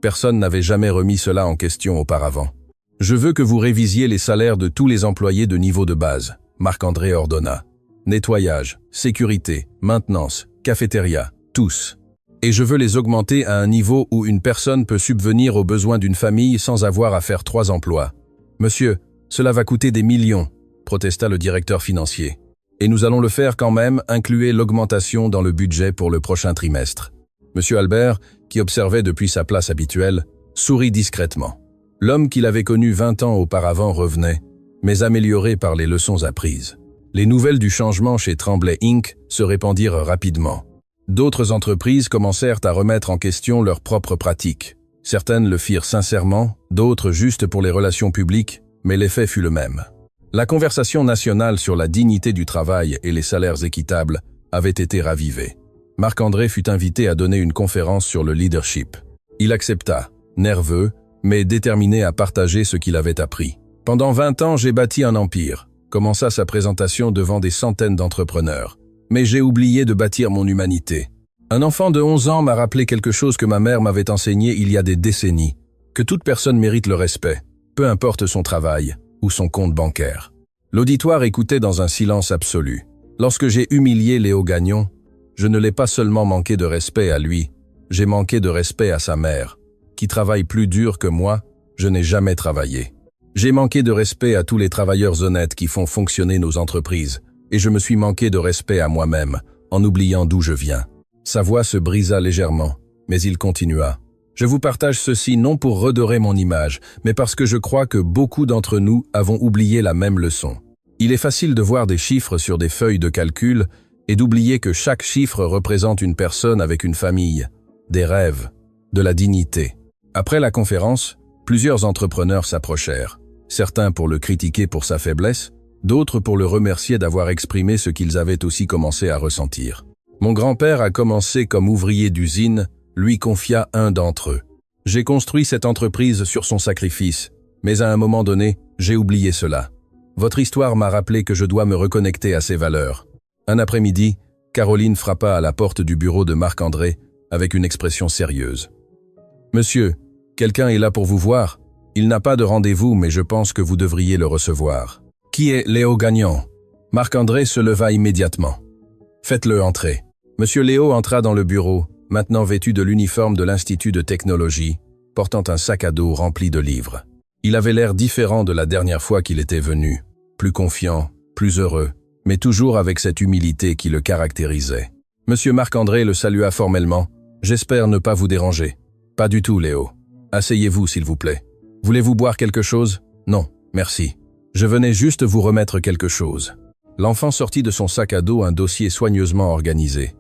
Personne n'avait jamais remis cela en question auparavant. « Je veux que vous révisiez les salaires de tous les employés de niveau de base, » Marc-André ordonna. « Nettoyage, sécurité, maintenance, cafétéria, tous. Et je veux les augmenter à un niveau où une personne peut subvenir aux besoins d'une famille sans avoir à faire 3 emplois. »« Monsieur, cela va coûter des millions, » protesta le directeur financier. « Et nous allons le faire quand même, incluer l'augmentation dans le budget pour le prochain trimestre. » Monsieur Albert, qui observait depuis sa place habituelle, sourit discrètement. L'homme qu'il avait connu 20 ans auparavant revenait, mais amélioré par les leçons apprises. Les nouvelles du changement chez Tremblay Inc. se répandirent rapidement. D'autres entreprises commencèrent à remettre en question leurs propres pratiques. Certaines le firent sincèrement, d'autres juste pour les relations publiques, mais l'effet fut le même. La conversation nationale sur la dignité du travail et les salaires équitables avait été ravivée. Marc-André fut invité à donner une conférence sur le leadership. Il accepta, nerveux, mais déterminé à partager ce qu'il avait appris. « Pendant 20 ans, j'ai bâti un empire », commença sa présentation devant des centaines d'entrepreneurs. « Mais j'ai oublié de bâtir mon humanité. Un enfant de 11 ans m'a rappelé quelque chose que ma mère m'avait enseigné il y a des décennies, que toute personne mérite le respect, peu importe son travail ou son compte bancaire. » L'auditoire écoutait dans un silence absolu. Lorsque j'ai humilié Léo Gagnon, je ne l'ai pas seulement manqué de respect à lui, j'ai manqué de respect à sa mère, qui travaille plus dur que moi, je n'ai jamais travaillé. J'ai manqué de respect à tous les travailleurs honnêtes qui font fonctionner nos entreprises, et je me suis manqué de respect à moi-même, en oubliant d'où je viens. Sa voix se brisa légèrement, mais il continua. Je vous partage ceci non pour redorer mon image, mais parce que je crois que beaucoup d'entre nous avons oublié la même leçon. Il est facile de voir des chiffres sur des feuilles de calcul et d'oublier que chaque chiffre représente une personne avec une famille, des rêves, de la dignité. Après la conférence, plusieurs entrepreneurs s'approchèrent, certains pour le critiquer pour sa faiblesse, d'autres pour le remercier d'avoir exprimé ce qu'ils avaient aussi commencé à ressentir. Mon grand-père a commencé comme ouvrier d'usine, lui confia un d'entre eux. J'ai construit cette entreprise sur son sacrifice, mais à un moment donné, j'ai oublié cela. Votre histoire m'a rappelé que je dois me reconnecter à ces valeurs. Un après-midi, Caroline frappa à la porte du bureau de Marc-André avec une expression sérieuse. « Monsieur, quelqu'un est là pour vous voir. Il n'a pas de rendez-vous, mais je pense que vous devriez le recevoir. » « Qui est Léo Gagnon ?» Marc-André se leva immédiatement. « Faites-le entrer. » Monsieur Léo entra dans le bureau, maintenant vêtu de l'uniforme de l'Institut de technologie, portant un sac à dos rempli de livres. Il avait l'air différent de la dernière fois qu'il était venu, plus confiant, plus heureux, mais toujours avec cette humilité qui le caractérisait. Monsieur Marc-André le salua formellement. « J'espère ne pas vous déranger. »« Pas du tout, Léo. Asseyez-vous, s'il vous plaît. Voulez-vous boire quelque chose ? » ?»« Non, merci. Je venais juste vous remettre quelque chose. » L'enfant sortit de son sac à dos un dossier soigneusement organisé.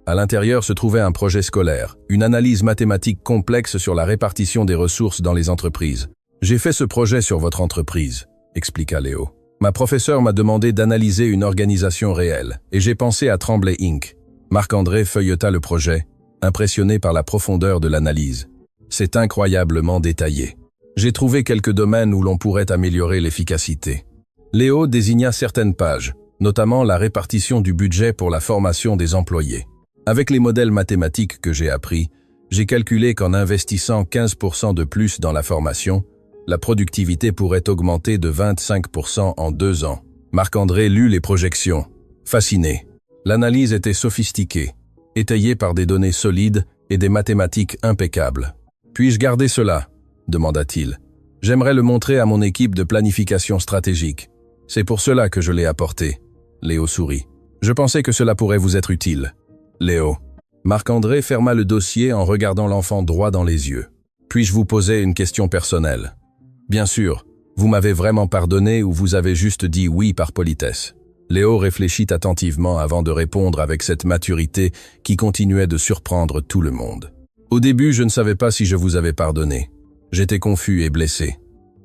À l'intérieur se trouvait un projet scolaire, une analyse mathématique complexe sur la répartition des ressources dans les entreprises. « J'ai fait ce projet sur votre entreprise, » expliqua Léo. « Ma professeure m'a demandé d'analyser une organisation réelle, et j'ai pensé à Tremblay Inc. » Marc-André feuilleta le projet, impressionné par la profondeur de l'analyse. C'est incroyablement détaillé. J'ai trouvé quelques domaines où l'on pourrait améliorer l'efficacité. Léo désigna certaines pages, notamment la répartition du budget pour la formation des employés. Avec les modèles mathématiques que j'ai appris, j'ai calculé qu'en investissant 15% de plus dans la formation, la productivité pourrait augmenter de 25% en 2 ans. Marc-André lut les projections, fasciné. L'analyse était sophistiquée, étayée par des données solides et des mathématiques impeccables. « Puis-je garder cela ?» demanda-t-il. « J'aimerais le montrer à mon équipe de planification stratégique. C'est pour cela que je l'ai apporté. » Léo sourit. « Je pensais que cela pourrait vous être utile. » Léo. Marc-André ferma le dossier en regardant l'enfant droit dans les yeux. « Puis-je vous poser une question personnelle ? » « Bien sûr, vous m'avez vraiment pardonné ou vous avez juste dit oui par politesse ?» Léo réfléchit attentivement avant de répondre avec cette maturité qui continuait de surprendre tout le monde. « Au début, je ne savais pas si je vous avais pardonné. J'étais confus et blessé.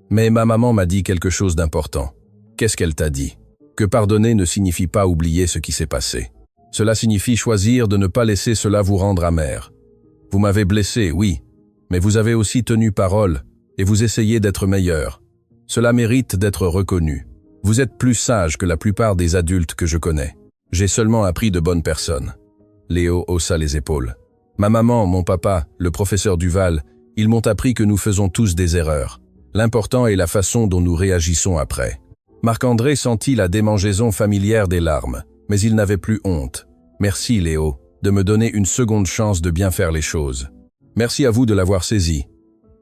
Mais ma maman m'a dit quelque chose d'important. Qu'est-ce qu'elle t'a dit ? Que pardonner ne signifie pas oublier ce qui s'est passé. Cela signifie choisir de ne pas laisser cela vous rendre amer. Vous m'avez blessé, oui, mais vous avez aussi tenu parole et vous essayez d'être meilleur. Cela mérite d'être reconnu. Vous êtes plus sage que la plupart des adultes que je connais. J'ai seulement appris de bonnes personnes. » Léo haussa les épaules. « Ma maman, mon papa, le professeur Duval, ils m'ont appris que nous faisons tous des erreurs. L'important est la façon dont nous réagissons après. » Marc-André sentit la démangeaison familière des larmes, mais il n'avait plus honte. « Merci, Léo, de me donner une seconde chance de bien faire les choses. Merci à vous de l'avoir saisi. »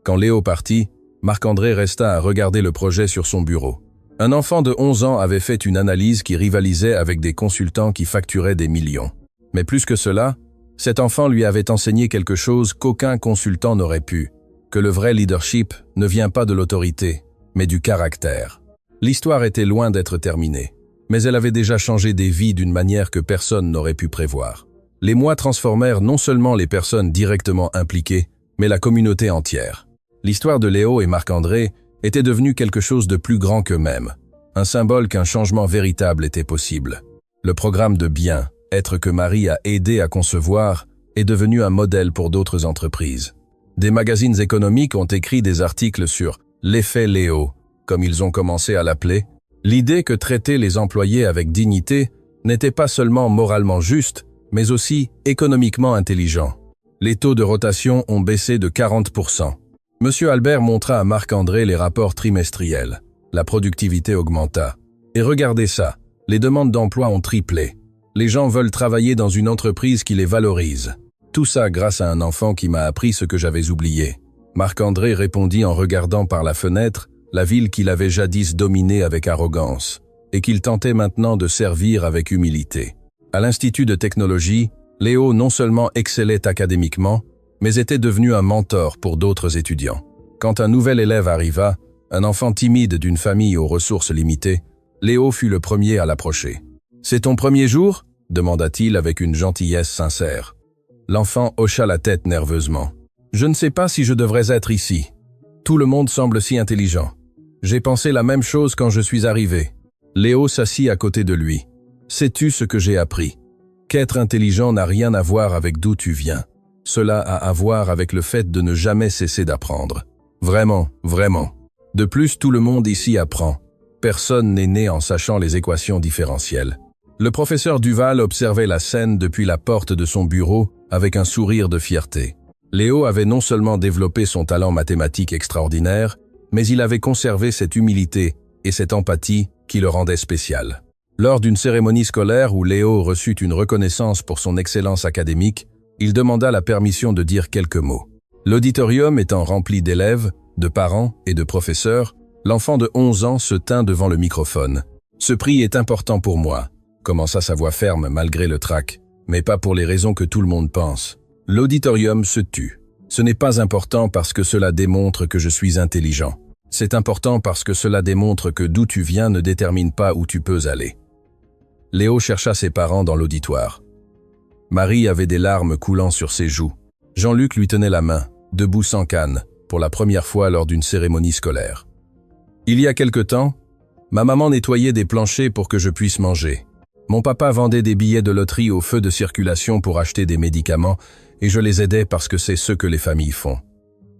Quand Léo partit, Marc-André resta à regarder le projet sur son bureau. Un enfant de 11 ans avait fait une analyse qui rivalisait avec des consultants qui facturaient des millions. Mais plus que cela, cet enfant lui avait enseigné quelque chose qu'aucun consultant n'aurait pu, que le vrai leadership ne vient pas de l'autorité, mais du caractère. L'histoire était loin d'être terminée. mais elle avait déjà changé des vies d'une manière que personne n'aurait pu prévoir. Les mois transformèrent non seulement les personnes directement impliquées, mais la communauté entière. L'histoire de Léo et Marc-André était devenue quelque chose de plus grand qu'eux-mêmes, un symbole qu'un changement véritable était possible. Le programme de bien, être que Marie a aidé à concevoir, est devenu un modèle pour d'autres entreprises. Des magazines économiques ont écrit des articles sur « l'effet Léo », comme ils ont commencé à l'appeler. L'idée que traiter les employés avec dignité n'était pas seulement moralement juste, mais aussi économiquement intelligent. Les taux de rotation ont baissé de 40%. Monsieur Albert montra à Marc-André les rapports trimestriels. La productivité augmenta. Et regardez ça, les demandes d'emploi ont triplé. Les gens veulent travailler dans une entreprise qui les valorise. Tout ça grâce à un enfant qui m'a appris ce que j'avais oublié. Marc-André répondit en regardant par la fenêtre la ville qu'il avait jadis dominée avec arrogance, et qu'il tentait maintenant de servir avec humilité. À l'Institut de technologie, Léo non seulement excellait académiquement, mais était devenu un mentor pour d'autres étudiants. Quand un nouvel élève arriva, un enfant timide d'une famille aux ressources limitées, Léo fut le premier à l'approcher. « C'est ton premier jour ?» demanda-t-il avec une gentillesse sincère. L'enfant hocha la tête nerveusement. « Je ne sais pas si je devrais être ici. Tout le monde semble si intelligent. J'ai pensé la même chose quand je suis arrivé. » Léo s'assit à côté de lui. « Sais-tu ce que j'ai appris? Qu'être intelligent n'a rien à voir avec d'où tu viens. Cela a à voir avec le fait de ne jamais cesser d'apprendre. Vraiment, vraiment. De plus, tout le monde ici apprend. Personne n'est né en sachant les équations différentielles. » Le professeur Duval observait la scène depuis la porte de son bureau avec un sourire de fierté. Léo avait non seulement développé son talent mathématique extraordinaire, mais il avait conservé cette humilité et cette empathie qui le rendaient spécial. Lors d'une cérémonie scolaire où Léo reçut une reconnaissance pour son excellence académique, il demanda la permission de dire quelques mots. L'auditorium étant rempli d'élèves, de parents et de professeurs, l'enfant de 11 ans se tint devant le microphone. « Ce prix est important pour moi », commença sa voix ferme malgré le trac, mais pas pour les raisons que tout le monde pense. L'auditorium se tut. Ce n'est pas important parce que cela démontre que je suis intelligent. C'est important parce que cela démontre que d'où tu viens ne détermine pas où tu peux aller. Léo chercha ses parents dans l'auditoire. Marie avait des larmes coulant sur ses joues. Jean-Luc lui tenait la main, debout sans canne, pour la première fois lors d'une cérémonie scolaire. Il y a quelque temps, ma maman nettoyait des planchers pour que je puisse manger. Mon papa vendait des billets de loterie au feu de circulation pour acheter des médicaments et je les aidais parce que c'est ce que les familles font.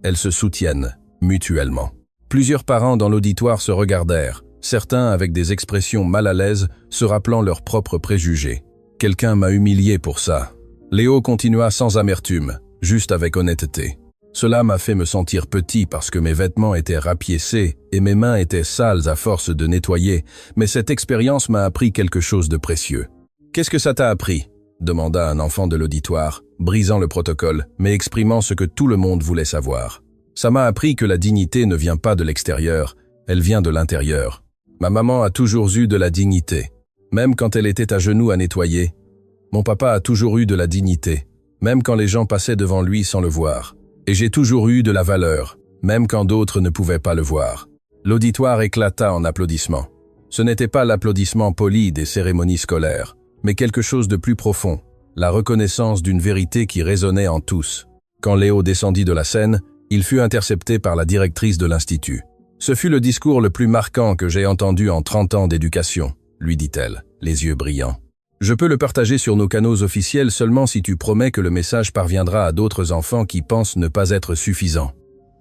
Elles se soutiennent, mutuellement. Plusieurs parents dans l'auditoire se regardèrent, certains avec des expressions mal à l'aise, se rappelant leurs propres préjugés. Quelqu'un m'a humilié pour ça. Léo continua sans amertume, juste avec honnêteté. Cela m'a fait me sentir petit parce que mes vêtements étaient rapiécés et mes mains étaient sales à force de nettoyer, mais cette expérience m'a appris quelque chose de précieux. « Qu'est-ce que ça t'a appris ?» demanda un enfant de l'auditoire, brisant le protocole, mais exprimant ce que tout le monde voulait savoir. « Ça m'a appris que la dignité ne vient pas de l'extérieur, elle vient de l'intérieur. Ma maman a toujours eu de la dignité, même quand elle était à genoux à nettoyer. Mon papa a toujours eu de la dignité, même quand les gens passaient devant lui sans le voir. Et j'ai toujours eu de la valeur, même quand d'autres ne pouvaient pas le voir. » L'auditoire éclata en applaudissements. Ce n'était pas l'applaudissement poli des cérémonies scolaires, mais quelque chose de plus profond, la reconnaissance d'une vérité qui résonnait en tous. Quand Léo descendit de la scène, il fut intercepté par la directrice de l'Institut. « Ce fut le discours le plus marquant que j'ai entendu en 30 ans d'éducation, » lui dit-elle, les yeux brillants. « Je peux le partager sur nos canaux officiels seulement si tu promets que le message parviendra à d'autres enfants qui pensent ne pas être suffisants. »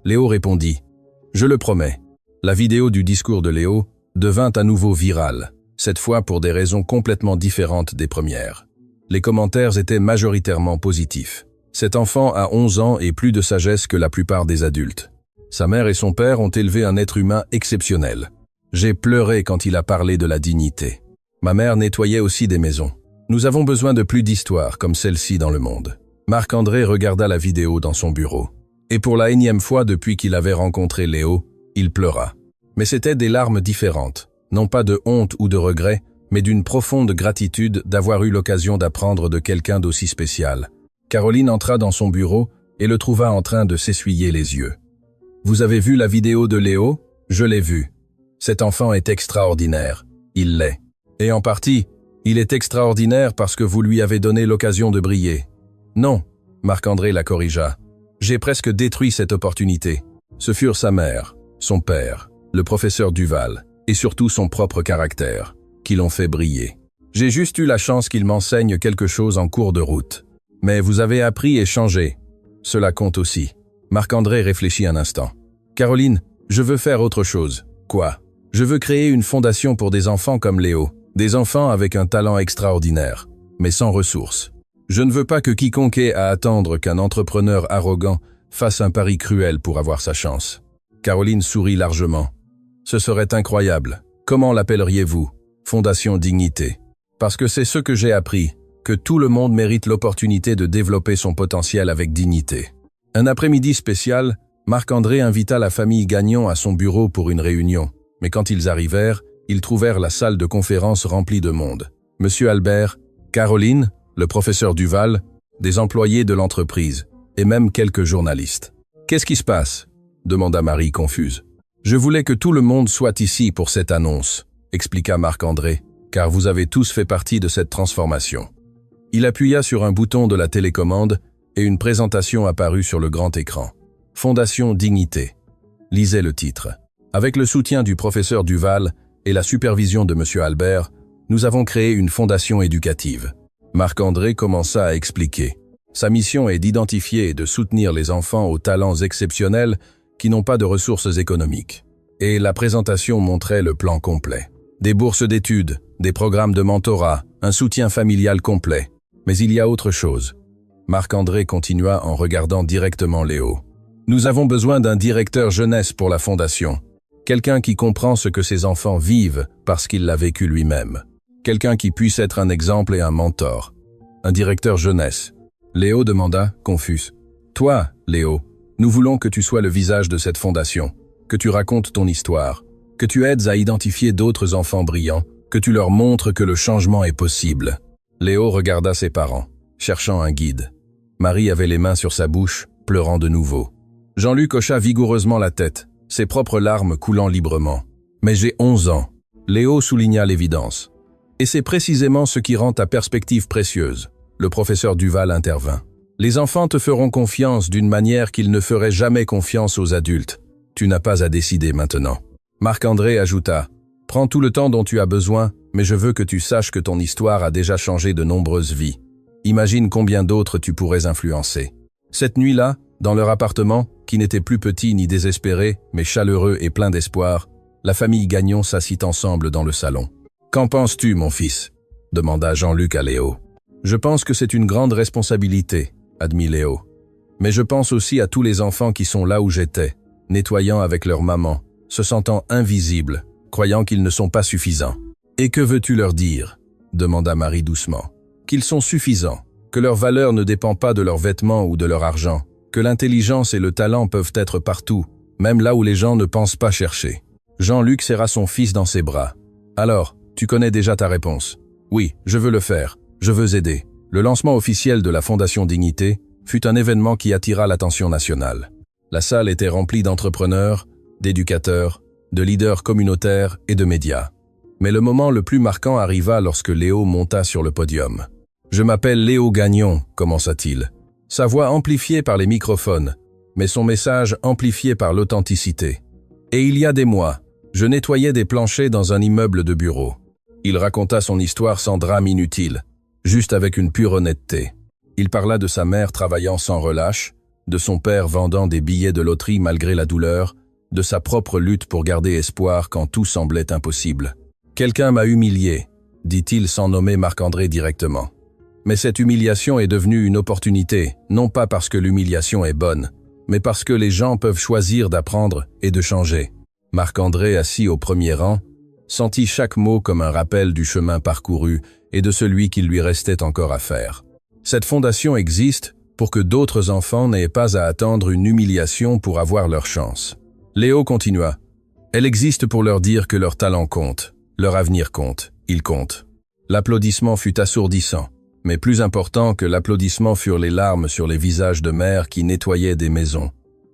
Léo répondit « Je le promets. » La vidéo du discours de Léo devint à nouveau virale, cette fois pour des raisons complètement différentes des premières. Les commentaires étaient majoritairement positifs. Cet enfant a 11 ans et plus de sagesse que la plupart des adultes. Sa mère et son père ont élevé un être humain exceptionnel. J'ai pleuré quand il a parlé de la dignité. Ma mère nettoyait aussi des maisons. Nous avons besoin de plus d'histoires comme celle-ci dans le monde. Marc-André regarda la vidéo dans son bureau. Et pour la énième fois depuis qu'il avait rencontré Léo, il pleura. Mais c'étaient des larmes différentes, non pas de honte ou de regret, mais d'une profonde gratitude d'avoir eu l'occasion d'apprendre de quelqu'un d'aussi spécial. Caroline entra dans son bureau et le trouva en train de s'essuyer les yeux. « Vous avez vu la vidéo de Léo ? Je l'ai vue. Cet enfant est extraordinaire. Il l'est. Et en partie, il est extraordinaire parce que vous lui avez donné l'occasion de briller. Non, Marc-André la corrigea. J'ai presque détruit cette opportunité. Ce furent sa mère, son père, le professeur Duval, et surtout son propre caractère, qui l'ont fait briller. J'ai juste eu la chance qu'il m'enseigne quelque chose en cours de route. Mais vous avez appris et changé. Cela compte aussi. Marc-André réfléchit un instant. Caroline, je veux faire autre chose. Quoi? Je veux créer une fondation pour des enfants comme Léo. Des enfants avec un talent extraordinaire, mais sans ressources. Je ne veux pas que quiconque ait à attendre qu'un entrepreneur arrogant fasse un pari cruel pour avoir sa chance. Caroline sourit largement. Ce serait incroyable. Comment l'appelleriez-vous? Fondation Dignité. Parce que c'est ce que j'ai appris, que tout le monde mérite l'opportunité de développer son potentiel avec dignité. Un après-midi spécial, Marc-André invita la famille Gagnon à son bureau pour une réunion. Mais quand ils arrivèrent, ils trouvèrent la salle de conférence remplie de monde. Monsieur Albert, Caroline, le professeur Duval, des employés de l'entreprise, et même quelques journalistes. « Qu'est-ce qui se passe ?» demanda Marie confuse. « Je voulais que tout le monde soit ici pour cette annonce, » expliqua Marc-André, « car vous avez tous fait partie de cette transformation. » Il appuya sur un bouton de la télécommande et une présentation apparut sur le grand écran. « Fondation Dignité » lisait le titre. Avec le soutien du professeur Duval et la supervision de Monsieur Albert, nous avons créé une fondation éducative. Marc-André commença à expliquer. Sa mission est d'identifier et de soutenir les enfants aux talents exceptionnels qui n'ont pas de ressources économiques. Et la présentation montrait le plan complet. Des bourses d'études, des programmes de mentorat, un soutien familial complet. Mais il y a autre chose. Marc-André continua en regardant directement Léo. Nous avons besoin d'un directeur jeunesse pour la fondation. Quelqu'un qui comprend ce que ses enfants vivent parce qu'il l'a vécu lui-même. Quelqu'un qui puisse être un exemple et un mentor. Un directeur jeunesse. Léo demanda, confus. Toi, Léo, nous voulons que tu sois le visage de cette fondation, que tu racontes ton histoire, que tu aides à identifier d'autres enfants brillants, que tu leur montres que le changement est possible. Léo regarda ses parents, cherchant un guide. Marie avait les mains sur sa bouche, pleurant de nouveau. Jean-Luc hocha vigoureusement la tête, ses propres larmes coulant librement. Mais j'ai 11 ans. Léo souligna l'évidence. Et c'est précisément ce qui rend ta perspective précieuse. Le professeur Duval intervint. Les enfants te feront confiance d'une manière qu'ils ne feraient jamais confiance aux adultes. Tu n'as pas à décider maintenant. Marc-André ajouta. Prends tout le temps dont tu as besoin, mais je veux que tu saches que ton histoire a déjà changé de nombreuses vies. Imagine combien d'autres tu pourrais influencer. Cette nuit-là, dans leur appartement, qui n'était plus petit ni désespéré, mais chaleureux et plein d'espoir, la famille Gagnon s'assit ensemble dans le salon. « Qu'en penses-tu, mon fils ?» demanda Jean-Luc à Léo. « Je pense que c'est une grande responsabilité, » admit Léo. « Mais je pense aussi à tous les enfants qui sont là où j'étais, nettoyant avec leur maman, se sentant invisibles, croyant qu'ils ne sont pas suffisants. »« Et que veux-tu leur dire ?» demanda Marie doucement. « Qu'ils sont suffisants, que leur valeur ne dépend pas de leurs vêtements ou de leur argent, que l'intelligence et le talent peuvent être partout, même là où les gens ne pensent pas chercher. » Jean-Luc serra son fils dans ses bras. « Alors, tu connais déjà ta réponse. Oui, je veux le faire. Je veux aider. » Le lancement officiel de la Fondation Dignité fut un événement qui attira l'attention nationale. La salle était remplie d'entrepreneurs, d'éducateurs, de leaders communautaires et de médias. Mais le moment le plus marquant arriva lorsque Léo monta sur le podium. « Je m'appelle Léo Gagnon », commença-t-il. Sa voix amplifiée par les microphones, mais son message amplifié par l'authenticité. « Et il y a des mois, je nettoyais des planchers dans un immeuble de bureau. » Il raconta son histoire sans drame inutile, juste avec une pure honnêteté. Il parla de sa mère travaillant sans relâche, de son père vendant des billets de loterie malgré la douleur, de sa propre lutte pour garder espoir quand tout semblait impossible. « Quelqu'un m'a humilié », dit-il sans nommer Marc-André directement. Mais cette humiliation est devenue une opportunité, non pas parce que l'humiliation est bonne, mais parce que les gens peuvent choisir d'apprendre et de changer. Marc-André, assis au premier rang, sentit chaque mot comme un rappel du chemin parcouru et de celui qu'il lui restait encore à faire. Cette fondation existe pour que d'autres enfants n'aient pas à attendre une humiliation pour avoir leur chance. Léo continua. Elle existe pour leur dire que leur talent compte, leur avenir compte, il compte. L'applaudissement fut assourdissant, mais plus important que l'applaudissement furent les larmes sur les visages de mères qui nettoyaient des maisons,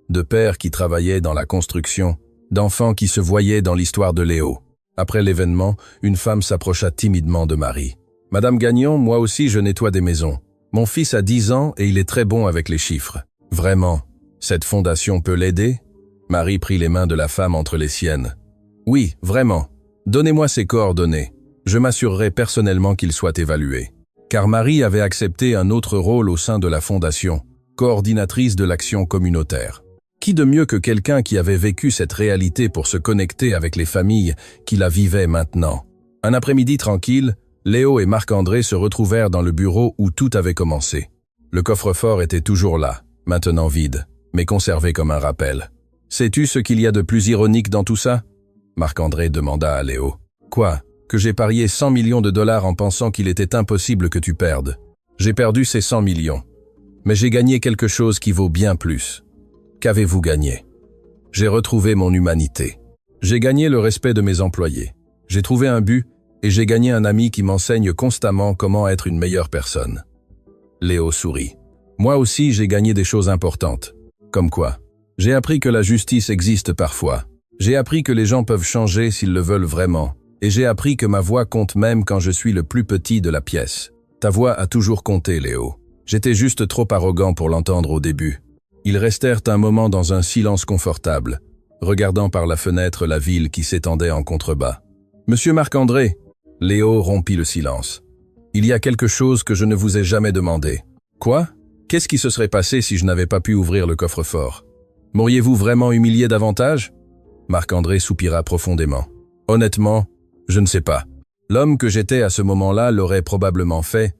de pères qui travaillaient dans la construction, d'enfants qui se voyaient dans l'histoire de Léo. Après l'événement, une femme s'approcha timidement de Marie. « Madame Gagnon, moi aussi je nettoie des maisons. Mon fils a 10 ans et il est très bon avec les chiffres. Vraiment, cette fondation peut l'aider ?» Marie prit les mains de la femme entre les siennes. « Oui, vraiment. Donnez-moi ses coordonnées. Je m'assurerai personnellement qu'il soit évalué. » Car Marie avait accepté un autre rôle au sein de la fondation, coordinatrice de l'action communautaire. Qui de mieux que quelqu'un qui avait vécu cette réalité pour se connecter avec les familles qui la vivaient maintenant? Un après-midi tranquille, Léo et Marc-André se retrouvèrent dans le bureau où tout avait commencé. Le coffre-fort était toujours là, maintenant vide, mais conservé comme un rappel. « Sais-tu ce qu'il y a de plus ironique dans tout ça ?» Marc-André demanda à Léo. « Quoi? Que j'ai parié 100 millions de dollars en pensant qu'il était impossible que tu perdes. J'ai perdu ces 100 millions. Mais j'ai gagné quelque chose qui vaut bien plus. Qu'avez-vous gagné? J'ai retrouvé mon humanité. J'ai gagné le respect de mes employés. J'ai trouvé un but et j'ai gagné un ami qui m'enseigne constamment comment être une meilleure personne. » Léo sourit. « Moi aussi, j'ai gagné des choses importantes. Comme quoi? J'ai appris que la justice existe parfois. J'ai appris que les gens peuvent changer s'ils le veulent vraiment. Et j'ai appris que ma voix compte même quand je suis le plus petit de la pièce. Ta voix a toujours compté, Léo. J'étais juste trop arrogant pour l'entendre au début. » Ils restèrent un moment dans un silence confortable, regardant par la fenêtre la ville qui s'étendait en contrebas. « Monsieur Marc-André !» Léo rompit le silence. « Il y a quelque chose que je ne vous ai jamais demandé. »« Quoi? Qu'est-ce qui se serait passé si je n'avais pas pu ouvrir le coffre-fort? M'auriez-vous vraiment humilié davantage ?» Marc-André soupira profondément. « Honnêtement, je ne sais pas. L'homme que j'étais à ce moment-là l'aurait probablement fait,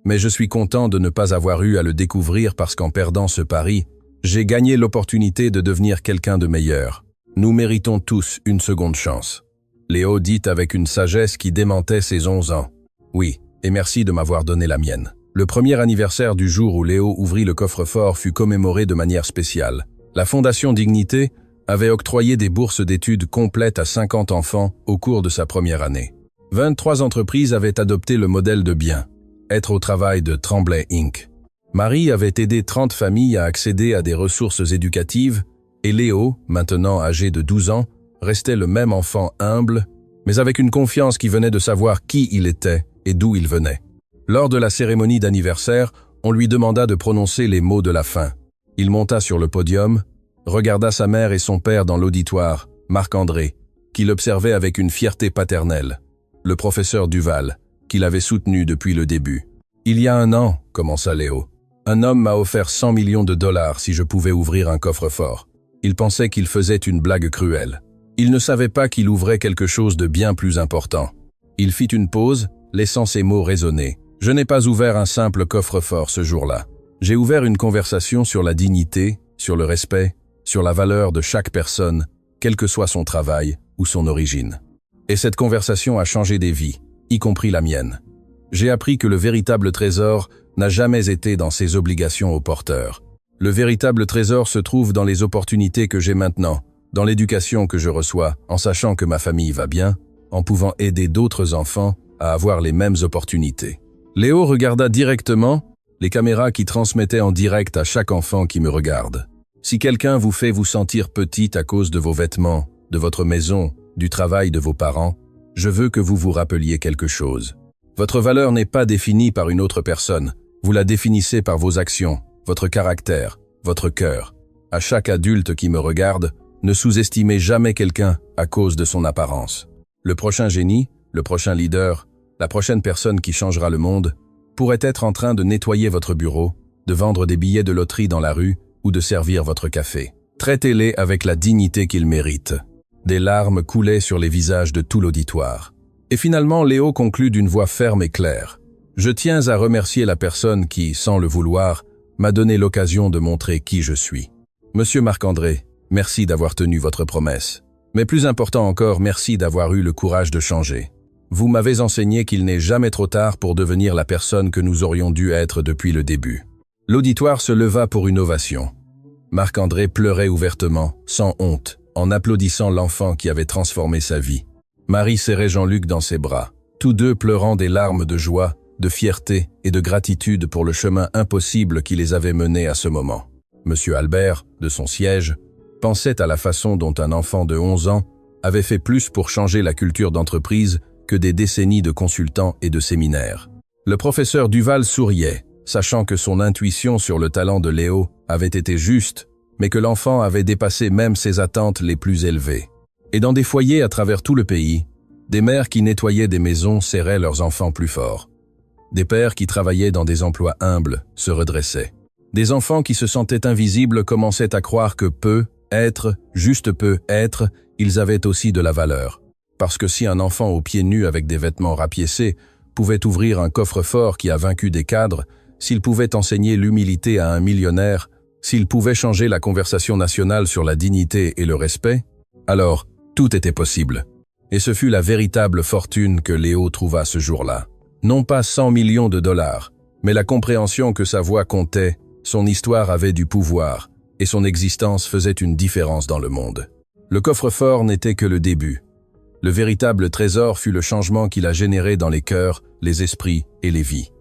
mais je suis content de ne pas avoir eu à le découvrir parce qu'en perdant ce pari, j'ai gagné l'opportunité de devenir quelqu'un de meilleur. Nous méritons tous une seconde chance. » Léo dit avec une sagesse qui démentait ses 11 ans. « Oui, et merci de m'avoir donné la mienne. » Le premier anniversaire du jour où Léo ouvrit le coffre-fort fut commémoré de manière spéciale. La Fondation Dignité avait octroyé des bourses d'études complètes à 50 enfants au cours de sa première année. 23 entreprises avaient adopté le modèle de bien, être au travail de Tremblay Inc. Marie avait aidé 30 familles à accéder à des ressources éducatives et Léo, maintenant âgé de 12 ans, restait le même enfant humble, mais avec une confiance qui venait de savoir qui il était et d'où il venait. Lors de la cérémonie d'anniversaire, on lui demanda de prononcer les mots de la fin. Il monta sur le podium, regarda sa mère et son père dans l'auditoire, Marc-André, qui l'observait avec une fierté paternelle, le professeur Duval, qui l'avait soutenu depuis le début. « Il y a 1 an, commença Léo, un homme m'a offert 100 millions de dollars si je pouvais ouvrir un coffre-fort. Il pensait qu'il faisait une blague cruelle. Il ne savait pas qu'il ouvrait quelque chose de bien plus important. Il fit une pause, laissant ces mots résonner. Je n'ai pas ouvert un simple coffre-fort ce jour-là. J'ai ouvert une conversation sur la dignité, sur le respect, sur la valeur de chaque personne, quel que soit son travail ou son origine. Et cette conversation a changé des vies, y compris la mienne. J'ai appris que le véritable trésor n'a jamais été dans ses obligations aux porteurs. Le véritable trésor se trouve dans les opportunités que j'ai maintenant, dans l'éducation que je reçois, en sachant que ma famille va bien, en pouvant aider d'autres enfants à avoir les mêmes opportunités. Léo regarda directement les caméras qui transmettaient en direct à chaque enfant qui me regarde. Si quelqu'un vous fait vous sentir petite à cause de vos vêtements, de votre maison, du travail de vos parents, je veux que vous vous rappeliez quelque chose. Votre valeur n'est pas définie par une autre personne. Vous la définissez par vos actions, votre caractère, votre cœur. À chaque adulte qui me regarde, ne sous-estimez jamais quelqu'un à cause de son apparence. Le prochain génie, le prochain leader, la prochaine personne qui changera le monde, pourrait être en train de nettoyer votre bureau, de vendre des billets de loterie dans la rue ou de servir votre café. Traitez-les avec la dignité qu'ils méritent. Des larmes coulaient sur les visages de tout l'auditoire. Et finalement, Léo conclut d'une voix ferme et claire. Je tiens à remercier la personne qui, sans le vouloir, m'a donné l'occasion de montrer qui je suis. Monsieur Marc-André, merci d'avoir tenu votre promesse. Mais plus important encore, merci d'avoir eu le courage de changer. Vous m'avez enseigné qu'il n'est jamais trop tard pour devenir la personne que nous aurions dû être depuis le début. L'auditoire se leva pour une ovation. Marc-André pleurait ouvertement, sans honte, en applaudissant l'enfant qui avait transformé sa vie. Marie serrait Jean-Luc dans ses bras, tous deux pleurant des larmes de joie, de fierté et de gratitude pour le chemin impossible qui les avait menés à ce moment. Monsieur Albert, de son siège, pensait à la façon dont un enfant de 11 ans avait fait plus pour changer la culture d'entreprise que des décennies de consultants et de séminaires. Le professeur Duval souriait, sachant que son intuition sur le talent de Léo avait été juste, mais que l'enfant avait dépassé même ses attentes les plus élevées. Et dans des foyers à travers tout le pays, des mères qui nettoyaient des maisons serraient leurs enfants plus fort. Des pères qui travaillaient dans des emplois humbles se redressaient. Des enfants qui se sentaient invisibles commençaient à croire que peu être, juste peu être, ils avaient aussi de la valeur. Parce que si un enfant aux pieds nus avec des vêtements rapiécés pouvait ouvrir un coffre-fort qui a vaincu des cadres, s'il pouvait enseigner l'humilité à un millionnaire, s'il pouvait changer la conversation nationale sur la dignité et le respect, alors tout était possible. Et ce fut la véritable fortune que Léo trouva ce jour-là. Non pas 100 millions de dollars, mais la compréhension que sa voix comptait, son histoire avait du pouvoir, et son existence faisait une différence dans le monde. Le coffre-fort n'était que le début. Le véritable trésor fut le changement qu'il a généré dans les cœurs, les esprits et les vies.